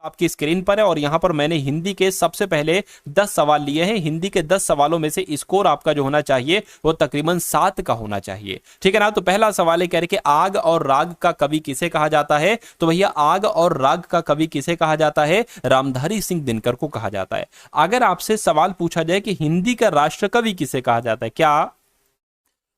आपकी स्क्रीन पर है और यहां पर मैंने हिंदी के सबसे पहले 10 सवाल लिए हैं। हिंदी के 10 सवालों में से स्कोर आपका जो होना चाहिए वो तकरीबन 7 का होना चाहिए, ठीक है ना। तो पहला सवाल है, कह रहे कि आग और राग का कवि किसे कहा जाता है। तो भैया आग और राग का कवि किसे कहा जाता है, रामधारी सिंह दिनकर को कहा जाता है। अगर आपसे सवाल पूछा जाए कि हिंदी का राष्ट्र कवि किसे कहा जाता है, क्या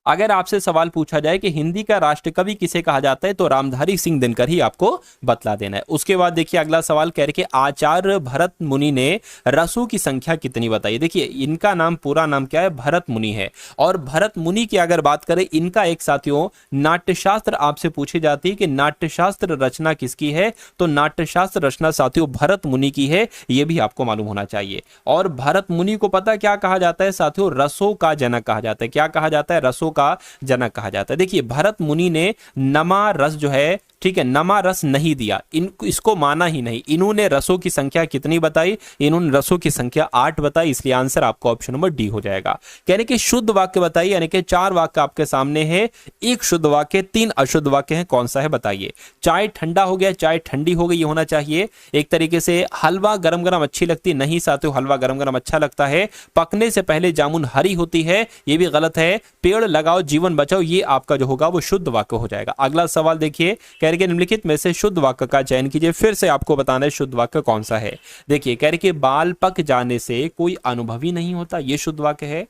अगर आपसे सवाल पूछा जाए कि हिंदी का राष्ट्रकवि किसे कहा जाता है, तो रामधारी सिंह दिनकर ही आपको बतला देना है। उसके बाद देखिए अगला सवाल कह रहे कि आचार्य भरत मुनि ने रसों की संख्या कितनी बताई। देखिए इनका नाम, पूरा नाम क्या है, भरत मुनि है। और भरत मुनि की अगर बात करें, इनका एक साथियों नाट्यशास्त्र आपसे पूछी जाती है कि नाट्यशास्त्र रचना किसकी है, तो नाट्यशास्त्र रचना साथियों भरत मुनि की है, यह भी आपको मालूम होना चाहिए। और भरत मुनि को पता क्या कहा जाता है साथियों, रसों का जनक कहा जाता है। क्या कहा जाता है, रसों का जनक कहा जाता है। देखिए भरत मुनि ने नमा रस जो है, ठीक है, नमा रस नहीं दिया, इसको माना ही नहीं। इन्होंने रसों की संख्या कितनी बताई, इन्होंने रसों की संख्या 8 बताई, इसलिए आंसर आपको ऑप्शन नंबर डी हो जाएगा। कहने कि शुद्ध वाक्य बताइए, यानी कि 4 वाक्य आपके सामने है, 1 शुद्ध वाक्य, 3 अशुद्ध वाक्य है, कौन सा है बताइए। चाय ठंडा हो गया, चाय ठंडी हो गई, ये होना चाहिए। एक तरीके से हलवा गरम गरम अच्छी लगती नहीं साथियों, हलवा गरम गरम अच्छा लगता है। पकने से पहले जामुन हरी होती है, ये भी गलत है। पेड़ लगाओ जीवन बचाओ, ये आपका जो होगा वो शुद्ध वाक्य हो जाएगा। अगला सवाल देखिए, कह रहे निम्नलिखित में से शुद्ध वाक्य का चयन कीजिए। फिर से आपको बताना है शुद्ध वाक्य कौन सा है। देखिए कह रहे कि बाल पक जाने से कोई अनुभवी नहीं होता, ये शुद्ध वाक्य है।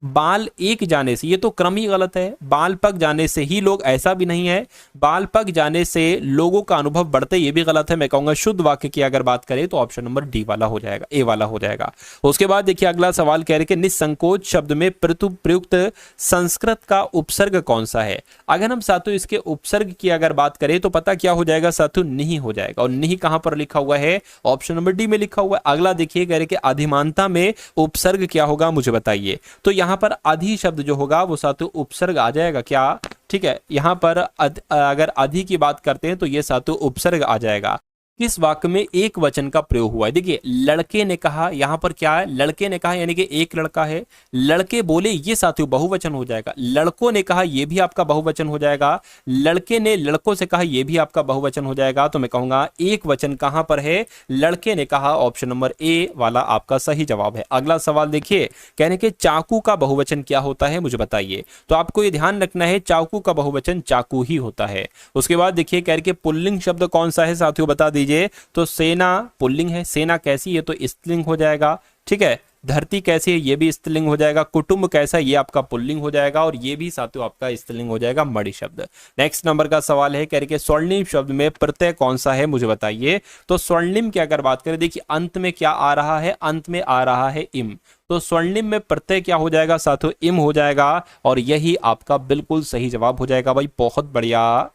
बाल एक जाने से, ये तो क्रम ही गलत है। बाल पक जाने से ही लोग, ऐसा भी नहीं है। बाल पक जाने से लोगों का अनुभव बढ़ते, ये भी गलत है। मैं कहूंगा शुद्ध वाक्य की अगर बात करें तो ऑप्शन नंबर डी वाला हो जाएगा, ए वाला हो जाएगा। उसके बाद देखिए अगला सवाल कह रहे कि निसंकोच शब्द में प्रयुक्त संस्कृत का उपसर्ग कौन सा है। अगर हम साथियों इसके उपसर्ग की अगर बात करें तो पता क्या हो जाएगा साथियों, नहीं हो जाएगा। और नहीं कहां पर लिखा हुआ है, ऑप्शन नंबर डी में लिखा हुआ है। अगला देखिए कह रहे कि अधिमानता में उपसर्ग क्या होगा मुझे बताइए। तो यहां पर अधि शब्द जो होगा वो साथियों उपसर्ग आ जाएगा क्या, ठीक है। यहां पर अगर अधि की बात करते हैं तो ये साथियों उपसर्ग आ जाएगा। किस वाक्य में एक वचन का प्रयोग हुआ है। देखिए लड़के ने कहा, यहां पर क्या है, लड़के ने कहा यानी कि एक लड़का है। लड़के बोले, ये साथियों बहुवचन हो जाएगा। लड़कों ने कहा, ये भी आपका बहुवचन हो जाएगा। लड़के ने लड़कों से कहा, ये भी आपका बहुवचन हो जाएगा। तो मैं कहूंगा एक वचन कहां पर है, लड़के ने कहा, ऑप्शन नंबर ए वाला आपका सही जवाब है। अगला सवाल देखिए, कहने के चाकू का बहुवचन क्या होता है मुझे बताइए। तो आपको ये ध्यान रखना है, चाकू का बहुवचन चाकू ही होता है। उसके बाद देखिए कह के पुल्लिंग शब्द कौन सा है साथियों बता दीजिए। तो सेना पुल्लिंग है, सेना कैसी है तो स्त्रीलिंग हो जाएगा, ठीक है। धरती कैसी है, ये भी स्त्रीलिंग हो जाएगा। कुटुंब कैसा है, ये आपका पुल्लिंग हो जाएगा। और ये भी साथियों आपका स्त्रीलिंग हो जाएगा, मणि शब्द। नेक्स्ट नंबर का सवाल है, कह रहे स्वर्णिम शब्द में प्रत्यय कौन सा है मुझे बताइए। तो स्वर्णिम की अगर बात करें, देखिए अंत में क्या आ रहा है, अंत में आ रहा है इम। तो स्वर्णिम में प्रत्यय क्या हो जाएगा साथियों, इम हो जाएगा। और यही आपका बिल्कुल सही जवाब हो जाएगा भाई, बहुत बढ़िया।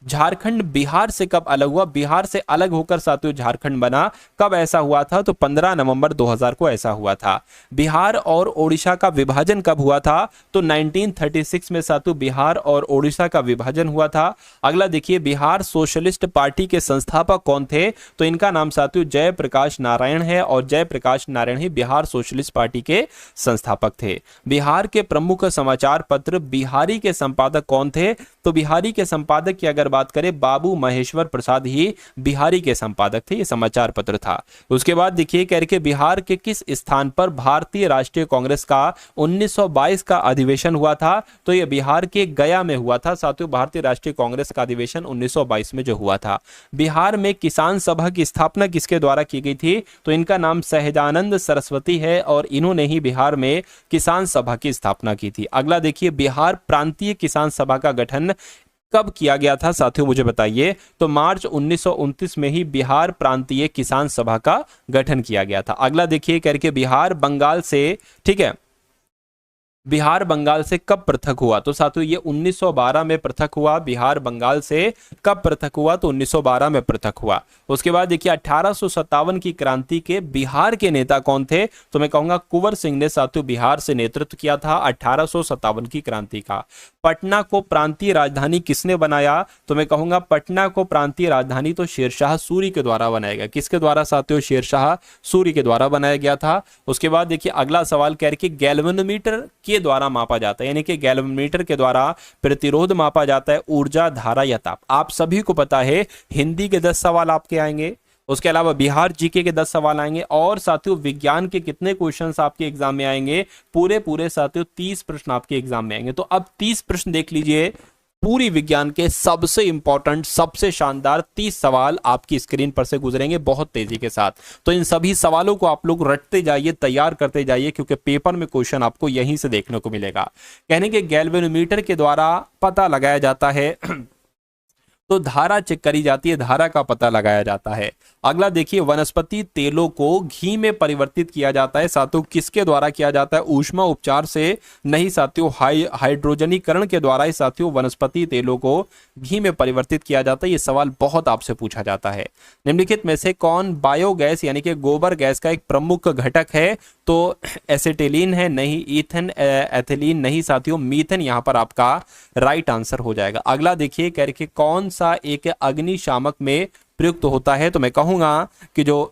झारखंड बिहार से कब अलग हुआ। बिहार से अलग होकर साथियों झारखंड बना, कब ऐसा हुआ था, तो 15 नवंबर 2000 को ऐसा हुआ था। बिहार और ओडिशा का विभाजन कब हुआ था, तो 1936 में साथियों बिहार और ओडिशा का विभाजन हुआ था। अगला देखिए, बिहार सोशलिस्ट पार्टी के संस्थापक कौन थे, तो इनका नाम साथियों जयप्रकाश नारायण है। और जयप्रकाश नारायण ही बिहार सोशलिस्ट पार्टी के संस्थापक थे। बिहार के प्रमुख समाचार पत्र बिहारी के संपादक कौन थे, तो बिहारी के संपादक की अगर बात करें, बाबू महेश्वर प्रसाद ही बिहारी के संपादक थे, ये समाचार पत्र था। उसके बाद देखिए कह रहे बिहार के किस स्थान पर भारतीय राष्ट्रीय कांग्रेस का 1922 का अधिवेशन हुआ था, तो यह बिहार के गया में हुआ था साथियों। भारतीय राष्ट्रीय कांग्रेस का अधिवेशन 1922 में जो हुआ था। बिहार में किसान सभा की स्थापना किसके द्वारा की गई थी, तो इनका नाम सहजानंद सरस्वती है। और इन्होंने ही बिहार में किसान सभा की स्थापना की थी। अगला देखिए, बिहार प्रांतीय किसान सभा का गठन कब किया गया था साथियों मुझे बताइए। तो मार्च 1929 में ही बिहार प्रांतीय किसान सभा का गठन किया गया था। अगला देखिए करके, बिहार बंगाल से, ठीक है, बिहार बंगाल से कब पृथक हुआ, तो साथियों ये 1912 में पृथक हुआ। बिहार बंगाल से कब पृथक हुआ, तो 1912 में पृथक हुआ। उसके बाद देखिए 1857 की क्रांति के बिहार के नेता कौन थे, तो मैं कहूंगा कुंवर सिंह ने साथियों बिहार से नेतृत्व किया था 1857 की क्रांति का। पटना को प्रांतीय राजधानी किसने बनाया, तो मैं कहूंगा पटना को प्रांतीय राजधानी तो शेरशाह सूरी के द्वारा बनाया गया। किसके द्वारा साथियों, शेरशाह सूरी के द्वारा बनाया गया था। उसके बाद देखिए अगला सवाल कह रहे कि गैल्वेनोमीटर के द्वारा मापा जाता है, यानी कि गैल्वेनोमीटर के द्वारा प्रतिरोध मापा जाता है, ऊर्जा, धारा या ताप। आप सभी को पता है, हिंदी के 10 सवाल आपके आएंगे, उसके अलावा बिहार जीके के 10 सवाल आएंगे और साथियों विज्ञान के कितने क्वेश्चंस आपके एग्जाम में आएंगे, पूरे पूरे साथियों 30 प्रश्न आपके एग्जाम में आएंगे। तो अब 30 प्रश्न देख लीजिए, पूरी विज्ञान के सबसे इंपॉर्टेंट सबसे शानदार 30 सवाल आपकी स्क्रीन पर से गुजरेंगे बहुत तेजी के साथ। तो इन सभी सवालों को आप लोग रटते जाइए, तैयार करते जाइए, क्योंकि पेपर में क्वेश्चन आपको यहीं से देखने को मिलेगा। कहने के गैल्वेनोमीटर के द्वारा पता लगाया जाता है तो धारा चेक करी जाती है, धारा का पता लगाया जाता है। अगला देखिए, वनस्पति तेलों को घी में परिवर्तित किया जाता है साथियों, किसके द्वारा किया जाता है, ऊष्मा उपचार से नहीं साथियों, हाइड्रोजनीकरण के द्वारा ही साथियों वनस्पति तेलों को घी में परिवर्तित किया जाता है। ये सवाल बहुत आपसे पूछा जाता है। निम्नलिखित में से कौन बायोगैस यानी कि गोबर गैस का एक प्रमुख घटक है, तो एसिटिलीन है, नहीं ईथन एथिलीन नहीं साथियों, मीथेन यहाँ पर आपका राइट आंसर हो जाएगा। अगला देखिए, कह रहे कौन सा एक अग्निशामक में प्रयुक्त होता है, तो मैं कहूंगा कि जो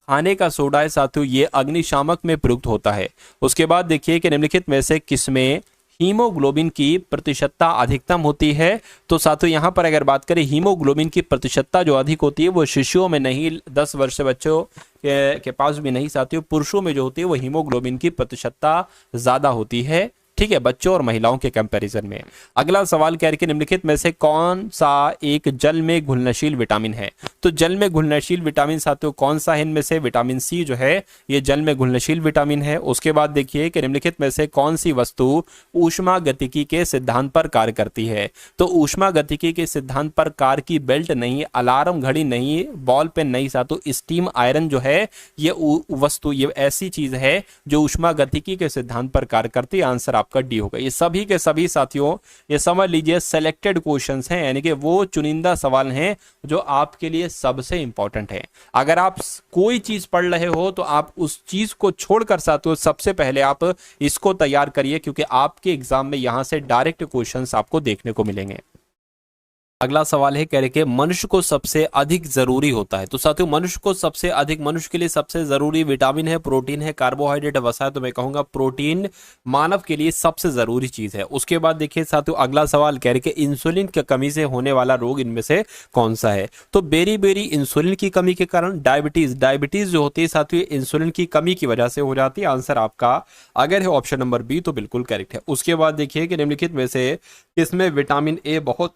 खाने का सोडा है साथियों, ये अग्निशामक में प्रयुक्त होता है। उसके बाद देखिए कि निम्नलिखित में से किसमें हीमोग्लोबिन की प्रतिशतता अधिकतम होती है, तो साथियों यहां पर अगर बात करें हीमोग्लोबिन की प्रतिशतता जो अधिक होती है वो शिशुओं में नहीं, 10 वर्ष से बच्चों के पास भी नहीं साथियों, पुरुषों में जो होती है वो हीमोग्लोबिन की प्रतिशतता ज्यादा होती है, ठीक है, बच्चों और महिलाओं के कंपैरिजन में। अगला सवाल कह रहे कि निम्नलिखित में से कौन सा एक जल में घुलनशील विटामिन है, तो जल में घुलनशील विटामिन साथियों कौन सा है, इनमें से विटामिन सी जो है ये जल में घुलनशील विटामिन है। उसके बाद देखिए कि निम्नलिखित में से कौन सी वस्तु ऊष्मागतिकी के सिद्धांत पर कार्य करती है, तो ऊष्मागतिकी के सिद्धांत पर कार्य की बेल्ट नहीं, अलार्म घड़ी नहीं, बॉल पेन नहीं साथियों, स्टीम आयरन जो है ये वस्तु, ये ऐसी चीज है जो ऊष्मागतिकी के सिद्धांत पर कार्य करती है। आंसर आपका डी होगा। ये सभी के सभी साथियों ये समझ लीजिए सिलेक्टेड क्वेश्चंस हैं, यानी कि वो चुनिंदा सवाल हैं जो आपके लिए सबसे इंपॉर्टेंट है। अगर आप कोई चीज पढ़ रहे हो तो आप उस चीज को छोड़कर साथियों सबसे पहले आप इसको तैयार करिए, क्योंकि आपके एग्जाम में यहां से डायरेक्ट क्वेश्चंस आपको देखने को मिलेंगे। अगला सवाल है, कह रहे कि मनुष्य को सबसे अधिक जरूरी होता है, तो साथियों मनुष्य को सबसे अधिक, मनुष्य के लिए सबसे जरूरी विटामिन है, प्रोटीन है, कार्बोहाइड्रेट है, वसा है, तो मैं कहूंगा प्रोटीन मानव के लिए सबसे जरूरी चीज है। उसके बाद देखिए साथियों अगला सवाल कह रहे कि इंसुलिन की कमी से होने वाला रोग इनमें से कौन सा है, तो बेरी बेरी इंसुलिन की कमी के कारण डायबिटीज, डायबिटीज जो होती है साथियों इंसुलिन की कमी की वजह से हो जाती है। आंसर आपका अगर है ऑप्शन नंबर बी तो बिल्कुल करेक्ट है। उसके बाद देखिए कि निम्नलिखित में से किसमें विटामिन ए बहुत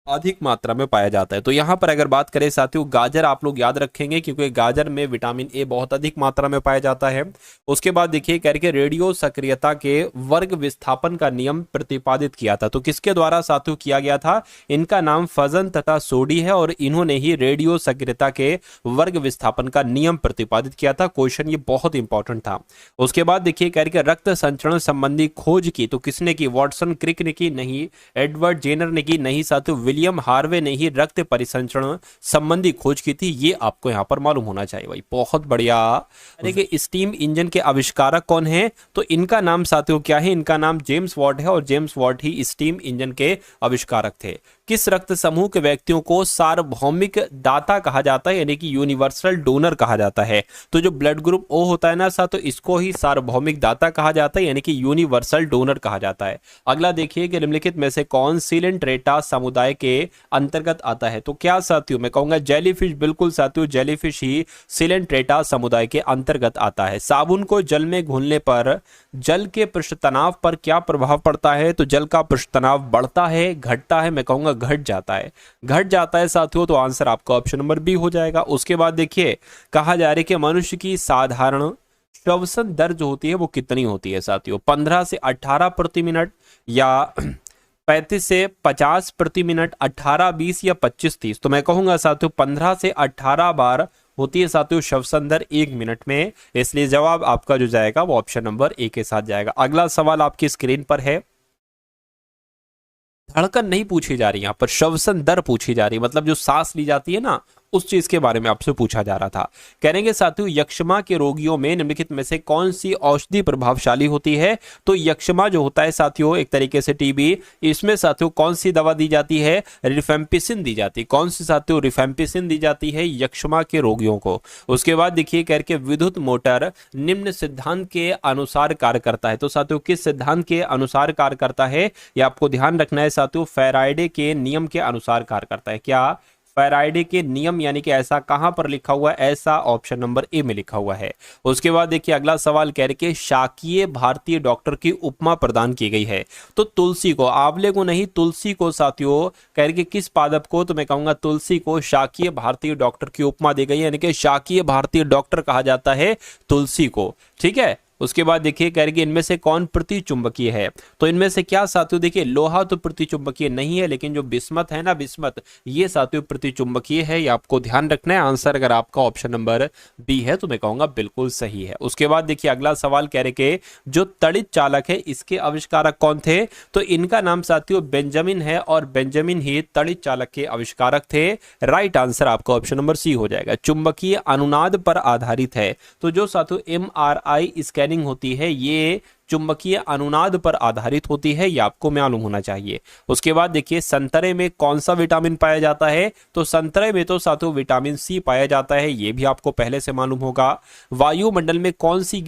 अधिक मात्रा में पाया जाता है, तो यहां पर अगर बात करें साथियों गाजर आप लोग याद रखेंगे, क्योंकि गाजर में विटामिन ए बहुत अधिक मात्रा में पाया जाता है। उसके बाद देखिए कह रहे कि रेडियो सक्रियता के वर्ग विस्थापन का नियम प्रतिपादित किया था, तो किसके द्वारा साथियों किया गया था, इनका नाम फजन तथा सोडी है और इन्होंने ही रेडियो सक्रियता के वर्ग विस्थापन का नियम प्रतिपादित किया था। क्वेश्चन ये बहुत इंपॉर्टेंट था। उसके बाद देखिए कह रहे कि रक्त संचरण संबंधी खोज की, तो किसने की, वॉटसन क्रिक ने की, नहीं एडवर्ड जेनर ने की, नहीं साथियों विलियम हार्वे ने ही रक्त परिसंचरण संबंधी खोज की थी। ये आपको यहां पर मालूम होना चाहिए भाई, बहुत बढ़िया। देखिए स्टीम इंजन के आविष्कारक कौन है, तो इनका नाम साथियों क्या है, इनका नाम जेम्स वॉट है और James what he steam engine के आविष्कारक थे। किस रक्त समूह के व्यक्तियों को सार्वभौमिक दाता कहा जाता है, यानी कि यूनिवर्सल डोनर कहा जाता है, तो जो ब्लड ग्रुप ओ होता है ना साथियों इसको ही सार्वभौमिक दाता कहा जाता है, यानी कि यूनिवर्सल डोनर कहा जाता है। अगला देखिए कि निम्नलिखित में से कौन सिलेंट्रेटा समुदाय के अंतर्गत आता है, तो क्या साथियों मैं कहूंगा जेलीफिश, बिल्कुल साथियों जेलीफिश ही सिलेंट्रेटा समुदाय के अंतर्गत आता है। साबुन को जल में घुलने पर जल के पृष्ठ तनाव पर क्या प्रभाव पड़ता है, तो जल का पृष्ठ तनाव बढ़ता है, घटता है, मैं कहूंगा घट जाता है, घट जाता है साथियों, तो आंसर आपका ऑप्शन नंबर बी हो जाएगा। उसके बाद देखिए कहा जा रहा है कि मनुष्य की साधारण श्वसन दर जो होती है वो कितनी होती है साथियों, 15 से 18 प्रति मिनट या 35 से 50 प्रति मिनट, 18, 20 या 25, 30, तो मैं कहूंगा साथियों 15 से 18 बार होती है साथियों श्वसन दर 1 मिनट में, इसलिए जवाब आपका जो जाएगा वो ऑप्शन नंबर ए के साथ जाएगा। अगला सवाल आपकी स्क्रीन पर है, धड़कन नहीं पूछी जा रही, यहां पर श्वसन दर पूछी जा रही, मतलब जो सांस ली जाती है ना उस चीज के बारे में आपसे पूछा जा रहा था। कहेंगे साथियों यक्षमा के रोगियों में निम्नलिखित में से कौन सी औषधि प्रभावशाली होती है, तो यक्षमा जो होता है साथियों एक तरीके से टीबी, इसमें साथियों कौन सी दवा दी जाती है, रिफेम्पिसिन दी जाती है, कौन सी साथियों रिफेम्पिसिन दी जाती है यक्षमा के रोगियों को। उसके बाद देखिए करके विद्युत मोटर निम्न सिद्धांत के अनुसार कार्य करता है, तो साथियों किस सिद्धांत के अनुसार कार्य करता है, ये आपको ध्यान रखना है साथियों, फैराडे के नियम के अनुसार कार्य करता है। क्या फैराडे के नियम यानी कि ऐसा कहां पर लिखा हुआ है, ऐसा ऑप्शन नंबर ए में लिखा हुआ है। उसके बाद देखिए अगला सवाल कह रहे कि शाकीय भारतीय डॉक्टर की उपमा प्रदान की गई है। तो तुलसी को, आंवले को नहीं, तुलसी को साथियों कह रहे कि किस पादप को, तो मैं कहूंगा तुलसी को शाकीय भारतीय डॉक्टर की उपमा दी गई है, यानी कि शाकीय भारतीय डॉक्टर कहा जाता है तुलसी को। ठीक है। उसके बाद देखिए कह रहे कि इनमें से कौन प्रतिचुंबकीय है, तो इनमें से क्या साथियों, देखिए लोहा तो प्रतिचुंबकीय नहीं है, लेकिन जो बिस्मत है ना, बिस्मत, ये साथियों प्रतिचुंबकीय है, ये आपको ध्यान रखना है। आंसर अगर आपका ऑप्शन नंबर बी है तो मैं कहूंगा बिल्कुल सही है। उसके बाद देखिए अगला सवाल कह रहे कि जो तड़ित चालक है इसके आविष्कारक कौन थे, तो इनका नाम साथियों बेंजामिन है, और बेंजामिन ही तड़ित चालक के आविष्कारक थे। राइट आंसर आपका ऑप्शन नंबर सी हो जाएगा। चुंबकीय अनुनाद पर आधारित है, तो जो साथियों MRI स्कैनिंग होती है ये चुंबकीय अनुनाद पर आधारित होती है, ये आपको मालूम होना चाहिए। उसके बाद देखिए संतरे में कौन सा विटामिन पाया जाता है, तो संतरे में तो साथियों विटामिन सी पाया जाता है, ये भी आपको पहले से मालूम होगा। वायुमंडल में कौन सी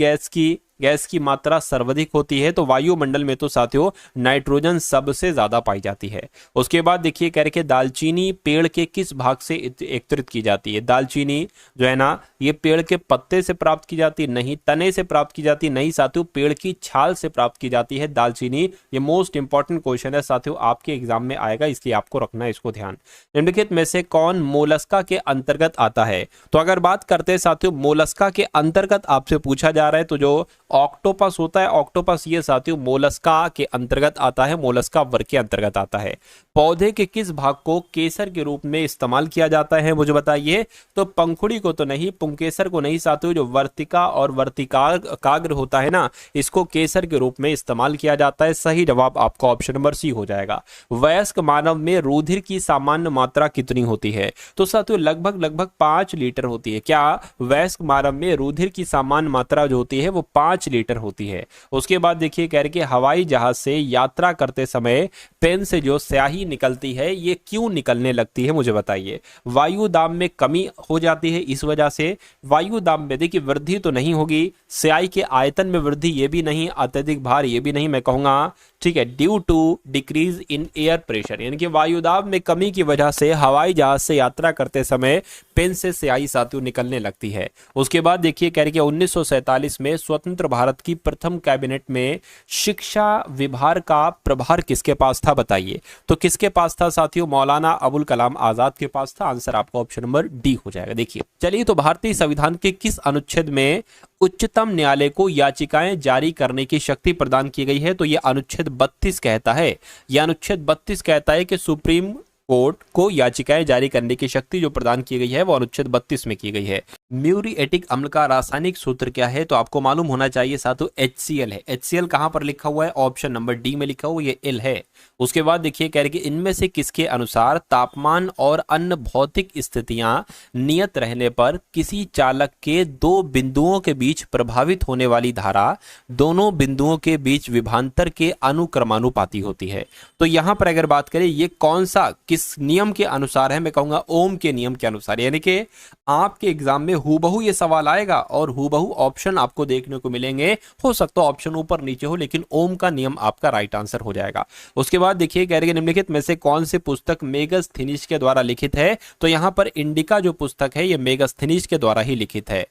गैस की मात्रा सर्वाधिक होती है, तो वायुमंडल में तो साथियों नाइट्रोजन सबसे ज्यादा पाई जाती है। उसके बाद देखिए कह रहे कि दालचीनी पेड़ के किस भाग से एकत्रित की जाती है, दालचीनी जो है ना ये पेड़ के पत्ते से प्राप्त की जाती है, नहीं तने से प्राप्त की जाती है, नहीं साथियों पेड़ की छाल से प्राप्त की जाती है दालचीनी। ये मोस्ट इंपॉर्टेंट क्वेश्चन है साथियों, आपके एग्जाम में आएगा, इसलिए आपको रखना है इसको ध्यान। निम्नलिखित में से कौन मोलस्का के अंतर्गत आता है, तो अगर बात करते हैं साथियों मोलस्का के अंतर्गत आपसे पूछा जा रहा है, तो जो ऑक्टोपस होता है, ऑक्टोपस ये साथियों मोलस्का के अंतर्गत आता है, मोलस्का वर्ग के अंतर्गत आता है। पौधे के किस भाग को केसर के रूप में इस्तेमाल किया जाता है, मुझे बताइए, तो पंखुड़ी को तो नहीं, पुंकेसर को नहीं साथियों, जो वर्तिका और वर्तिकाग्र होता है ना, इसको केसर के रूप में इस्तेमाल किया जाता है। सही जवाब आपका ऑप्शन नंबर सी हो जाएगा। वयस्क मानव में रुधिर की सामान्य मात्रा कितनी होती है, तो साथियों लगभग 5 लीटर होती है। क्या वयस्क मानव में रुधिर की सामान्य मात्रा जो होती है वो 5 लीटर होती है। उसके बाद देखिए कह रहे कि हवाई जहाज से यात्रा करते समय पेन से जो स्याही निकलती है ये क्यों निकलने लगती है, मुझे बताइए। वायु दाब में कमी हो जाती है, इस वजह से। वायु दाब में देखिए वृद्धि तो नहीं होगी, स्याही के आयतन में वृद्धि ये भी नहीं, अत्यधिक भार ये भी नहीं, मैं कहूंगा ठीक है due to decrease in air pressure, यानी कि वायुदाब में कमी की वजह से हवाई जहाज से यात्रा करते समय पेन से स्याही साथियों निकलने लगती है। उसके बाद देखिए कह रहे कि 1947 में स्वतंत्र भारत की प्रथम कैबिनेट में शिक्षा विभाग का प्रभार किसके पास था, बताइए। तो किसके पास था साथियों, मौलाना अबुल कलाम आजाद के पास था। आंसर आपका ऑप्शन नंबर डी हो जाएगा। देखिए चलिए, तो भारतीय संविधान के किस अनुच्छेद में उच्चतम न्यायालय को याचिकाएं जारी करने की शक्ति प्रदान की गई है, तो यह अनुच्छेद 32 कहता है, यह अनुच्छेद 32 कहता है कि सुप्रीम कोर्ट को याचिकाएं जारी करने की शक्ति जो प्रदान की गई है वो अनुच्छेद 32 में की गई है। म्यूरिएटिक अम्ल का रासायनिक सूत्र क्या है, तो आपको मालूम होना चाहिए साथियों HCl है। HCl कहां पर लिखा हुआ है, ऑप्शन नंबर डी में लिखा हुआ, ये L है। उसके बाद देखिए कह रहे कि इनमें से किसके अनुसार तापमान और अन्य भौतिक स्थितियां नियत रहने पर किसी चालक के दो बिंदुओं के बीच प्रभावित होने वाली धारा दोनों बिंदुओं के बीच विभांतर के अनुक्रमानुपाती होती है। तो यहां पर अगर बात करें ये कौन सा किस नियम के अनुसार है, मैं कहूंगा ओम के नियम के अनुसार। यानी कि आपके एग्जाम में हूबहू ये सवाल आएगा और हूबहू ऑप्शन आपको देखने को मिलेंगे, हो सकता है ऑप्शन ऊपर नीचे हो, लेकिन ओम का नियम आपका राइट आंसर हो जाएगा। उसके बाद देखिए कह रहे हैं निम्नलिखित में से कौन सी पुस्तक मेगस्थनीज के द्वारा लिखित है, तो यहां पर इंडिका जो पुस्तक है ये मेगस्थनीज के द्वारा ही लिखित है।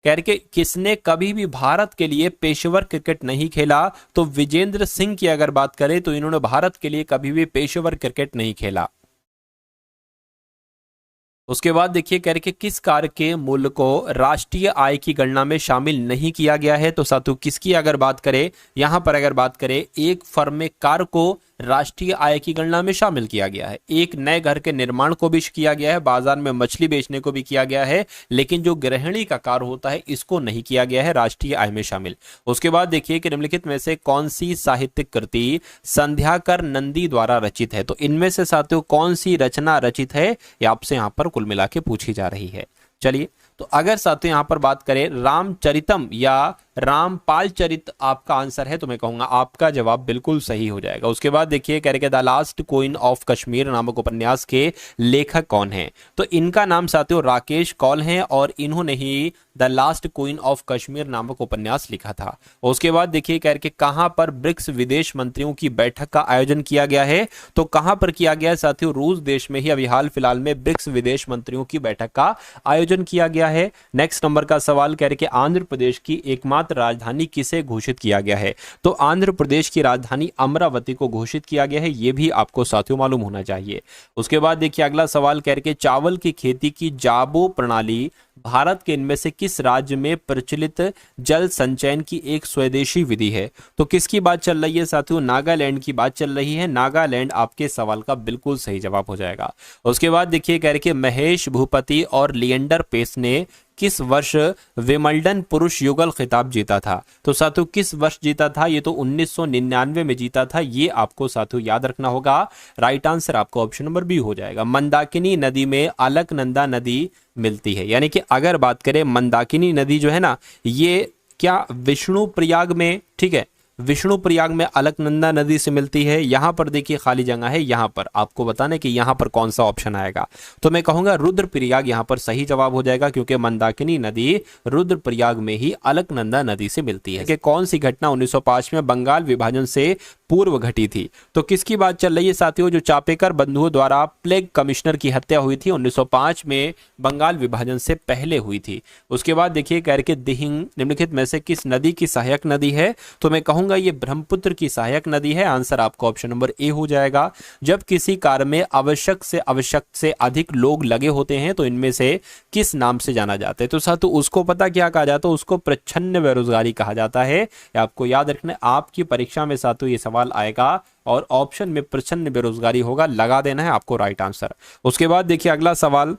कह रहे कि किसने कभी भी भारत के लिए पेशेवर क्रिकेट नहीं खेला, तो विजेंद्र सिंह की अगर बात करें तो इन्होंने भारत के लिए कभी भी पेशेवर क्रिकेट नहीं खेला। उसके बाद देखिए कह रहे कि किस कार्य के मूल्य को राष्ट्रीय आय की गणना में शामिल नहीं किया गया है, तो साथियों किसकी अगर बात करें, यहां पर अगर बात करें एक फर्म में कार्य को राष्ट्रीय आय की गणना में शामिल किया गया है। एक नए घर के निर्माण को भी किया गया है, बाजार में मछली बेचने को भी किया गया है, लेकिन जो गृहिणी का कार्य होता है इसको नहीं किया गया है राष्ट्रीय आय में शामिल। उसके बाद देखिए कि निम्नलिखित में से कौन सी साहित्यिक कृति संध्याकर नंदी द्वारा रचित है, तो इनमें से साथियों कौन सी रचना रचित है, ये आपसे यहां पर कुल मिला के पूछी जा रही है। चलिए तो अगर साथियों यहां पर बात करें रामचरितम या रामपाल चरित आपका आंसर है, तो मैं कहूंगा आपका जवाब बिल्कुल सही हो जाएगा। उसके बाद देखिए कह रहे the last queen of Kashmir नामक उपन्यास के लेखक कौन है? तो इनका नाम साथियों राकेश कौल है और इन्होंने ही the last queen of Kashmir नामक उपन्यास लिखा था। उसके बाद देखिए कह रहे कहां पर ब्रिक्स विदेश मंत्रियों की बैठक का आयोजन किया गया है? तो कहां पर किया गया है साथियों? रूस देश में ही अभी हाल फिलहाल में ब्रिक्स विदेश मंत्रियों की बैठक का आयोजन किया गया है। नेक्स्ट नंबर का सवाल कह रहे आंध्र प्रदेश की एकमात्र राजधानी किसे घोषित किया गया है? तो आंध्र प्रदेश की राजधानी अमरावती को घोषित किया गया है, यह भी आपको साथियों मालूम होना चाहिए। उसके बाद देखिए अगला सवाल कह रहे चावल की खेती की जाबो प्रणाली भारत के इनमें से किस राज्य में प्रचलित जल संचयन की एक स्वदेशी विधि है? तो किसकी बात चल रही है साथियों? नागालैंड की बात चल रही है। नागालैंड आपके सवाल का बिल्कुल सही जवाब हो जाएगा। उसके बाद देखिए कह रहे महेश भूपति और लिएंडर पेस ने किस वर्ष विंबलडन पुरुष युगल खिताब जीता था? तो साथियों किस वर्ष जीता था? ये तो 1999 में जीता था, ये आपको साथियों याद रखना होगा। राइट आंसर आपको ऑप्शन नंबर बी हो जाएगा। मंदाकिनी नदी में अलकनंदा नदी मिलती है, यानी कि अगर बात करें मंदाकिनी नदी जो है ना, ये क्या विष्णु प्रयाग में, ठीक है, विष्णु प्रयाग में अलकनंदा नदी से मिलती है। यहां पर देखिए खाली जगह है, यहां पर आपको बताने कि यहां पर कौन सा ऑप्शन आएगा। तो मैं कहूंगा रुद्रप्रयाग यहां पर सही जवाब हो जाएगा, क्योंकि मंदाकिनी नदी रुद्रप्रयाग में ही अलकनंदा नदी से मिलती है। कि कौन सी घटना 1905 में बंगाल विभाजन से पूर्व घटी थी? तो किसकी बात चल रही है साथियों? जो चापेकर बंधुओं द्वारा प्लेग कमिश्नर की हत्या हुई थी 1905 में, बंगाल विभाजन से पहले हुई थी। उसके बाद देखिए कह रहे दिहिंग निम्नलिखित में से किस नदी की सहायक नदी है? तो मैं कहूंगा ये ब्रह्मपुत्र की सहायक नदी है। आंसर आपको ऑप्शन नंबर ए हो जाएगा। जब किसी कार्य में आवश्यक से अधिक लोग लगे होते हैं तो इनमें से किस नाम से जाना जाता है? तो साथियों उसको पता क्या कहा जाता है? उसको प्रच्छन्न बेरोजगारी कहा जाता है। आपको याद रखना, आपकी परीक्षा में साथियों ये सवाल आएगा और ऑप्शन में प्रच्छन्न बेरोजगारी होगा, लगा देना है आपको राइट आंसर। उसके बाद देखिए अगला सवाल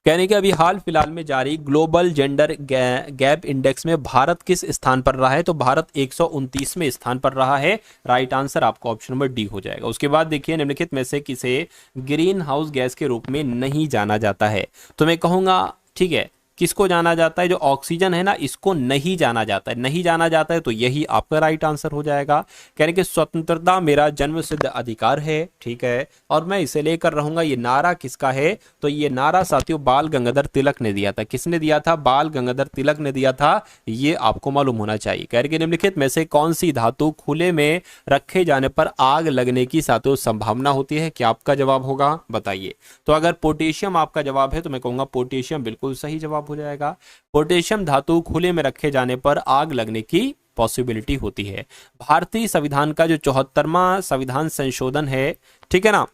कहने के अभी हाल फिलहाल में जारी ग्लोबल जेंडर गैप इंडेक्स में भारत किस स्थान पर रहा है? तो भारत 129वें स्थान पर रहा है। राइट आंसर आपको ऑप्शन नंबर डी हो जाएगा। उसके बाद देखिए निम्नलिखित में से किसे ग्रीन हाउस गैस के रूप में नहीं जाना जाता है? तो मैं कहूंगा, ठीक है, किसको जाना जाता है? जो ऑक्सीजन है ना, इसको नहीं जाना जाता है। नहीं जाना जाता है तो यही आपका राइट आंसर हो जाएगा। कह रहे कि स्वतंत्रता मेरा जन्म सिद्ध अधिकार है, ठीक है, और मैं इसे लेकर रहूंगा। ये नारा किसका है? तो ये नारा साथियों बाल गंगाधर तिलक ने दिया था। किसने दिया था? बाल गंगाधर तिलक ने दिया था, ये आपको मालूम होना चाहिए। कह रहे कि निम्नलिखित में से कौन सी धातु खुले में रखे जाने पर आग लगने की साथियों संभावना होती है? क्या आपका जवाब होगा? बताइए। तो अगर पोटेशियम आपका जवाब है तो मैं कहूंगा पोटेशियम बिल्कुल सही जवाब हो जाएगा। पोटेशियम धातु खुले में रखे जाने पर आग लगने की पॉसिबिलिटी होती है। भारतीय संविधान का जो 74वां संविधान संशोधन है, ठीक है ना,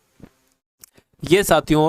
ये साथियों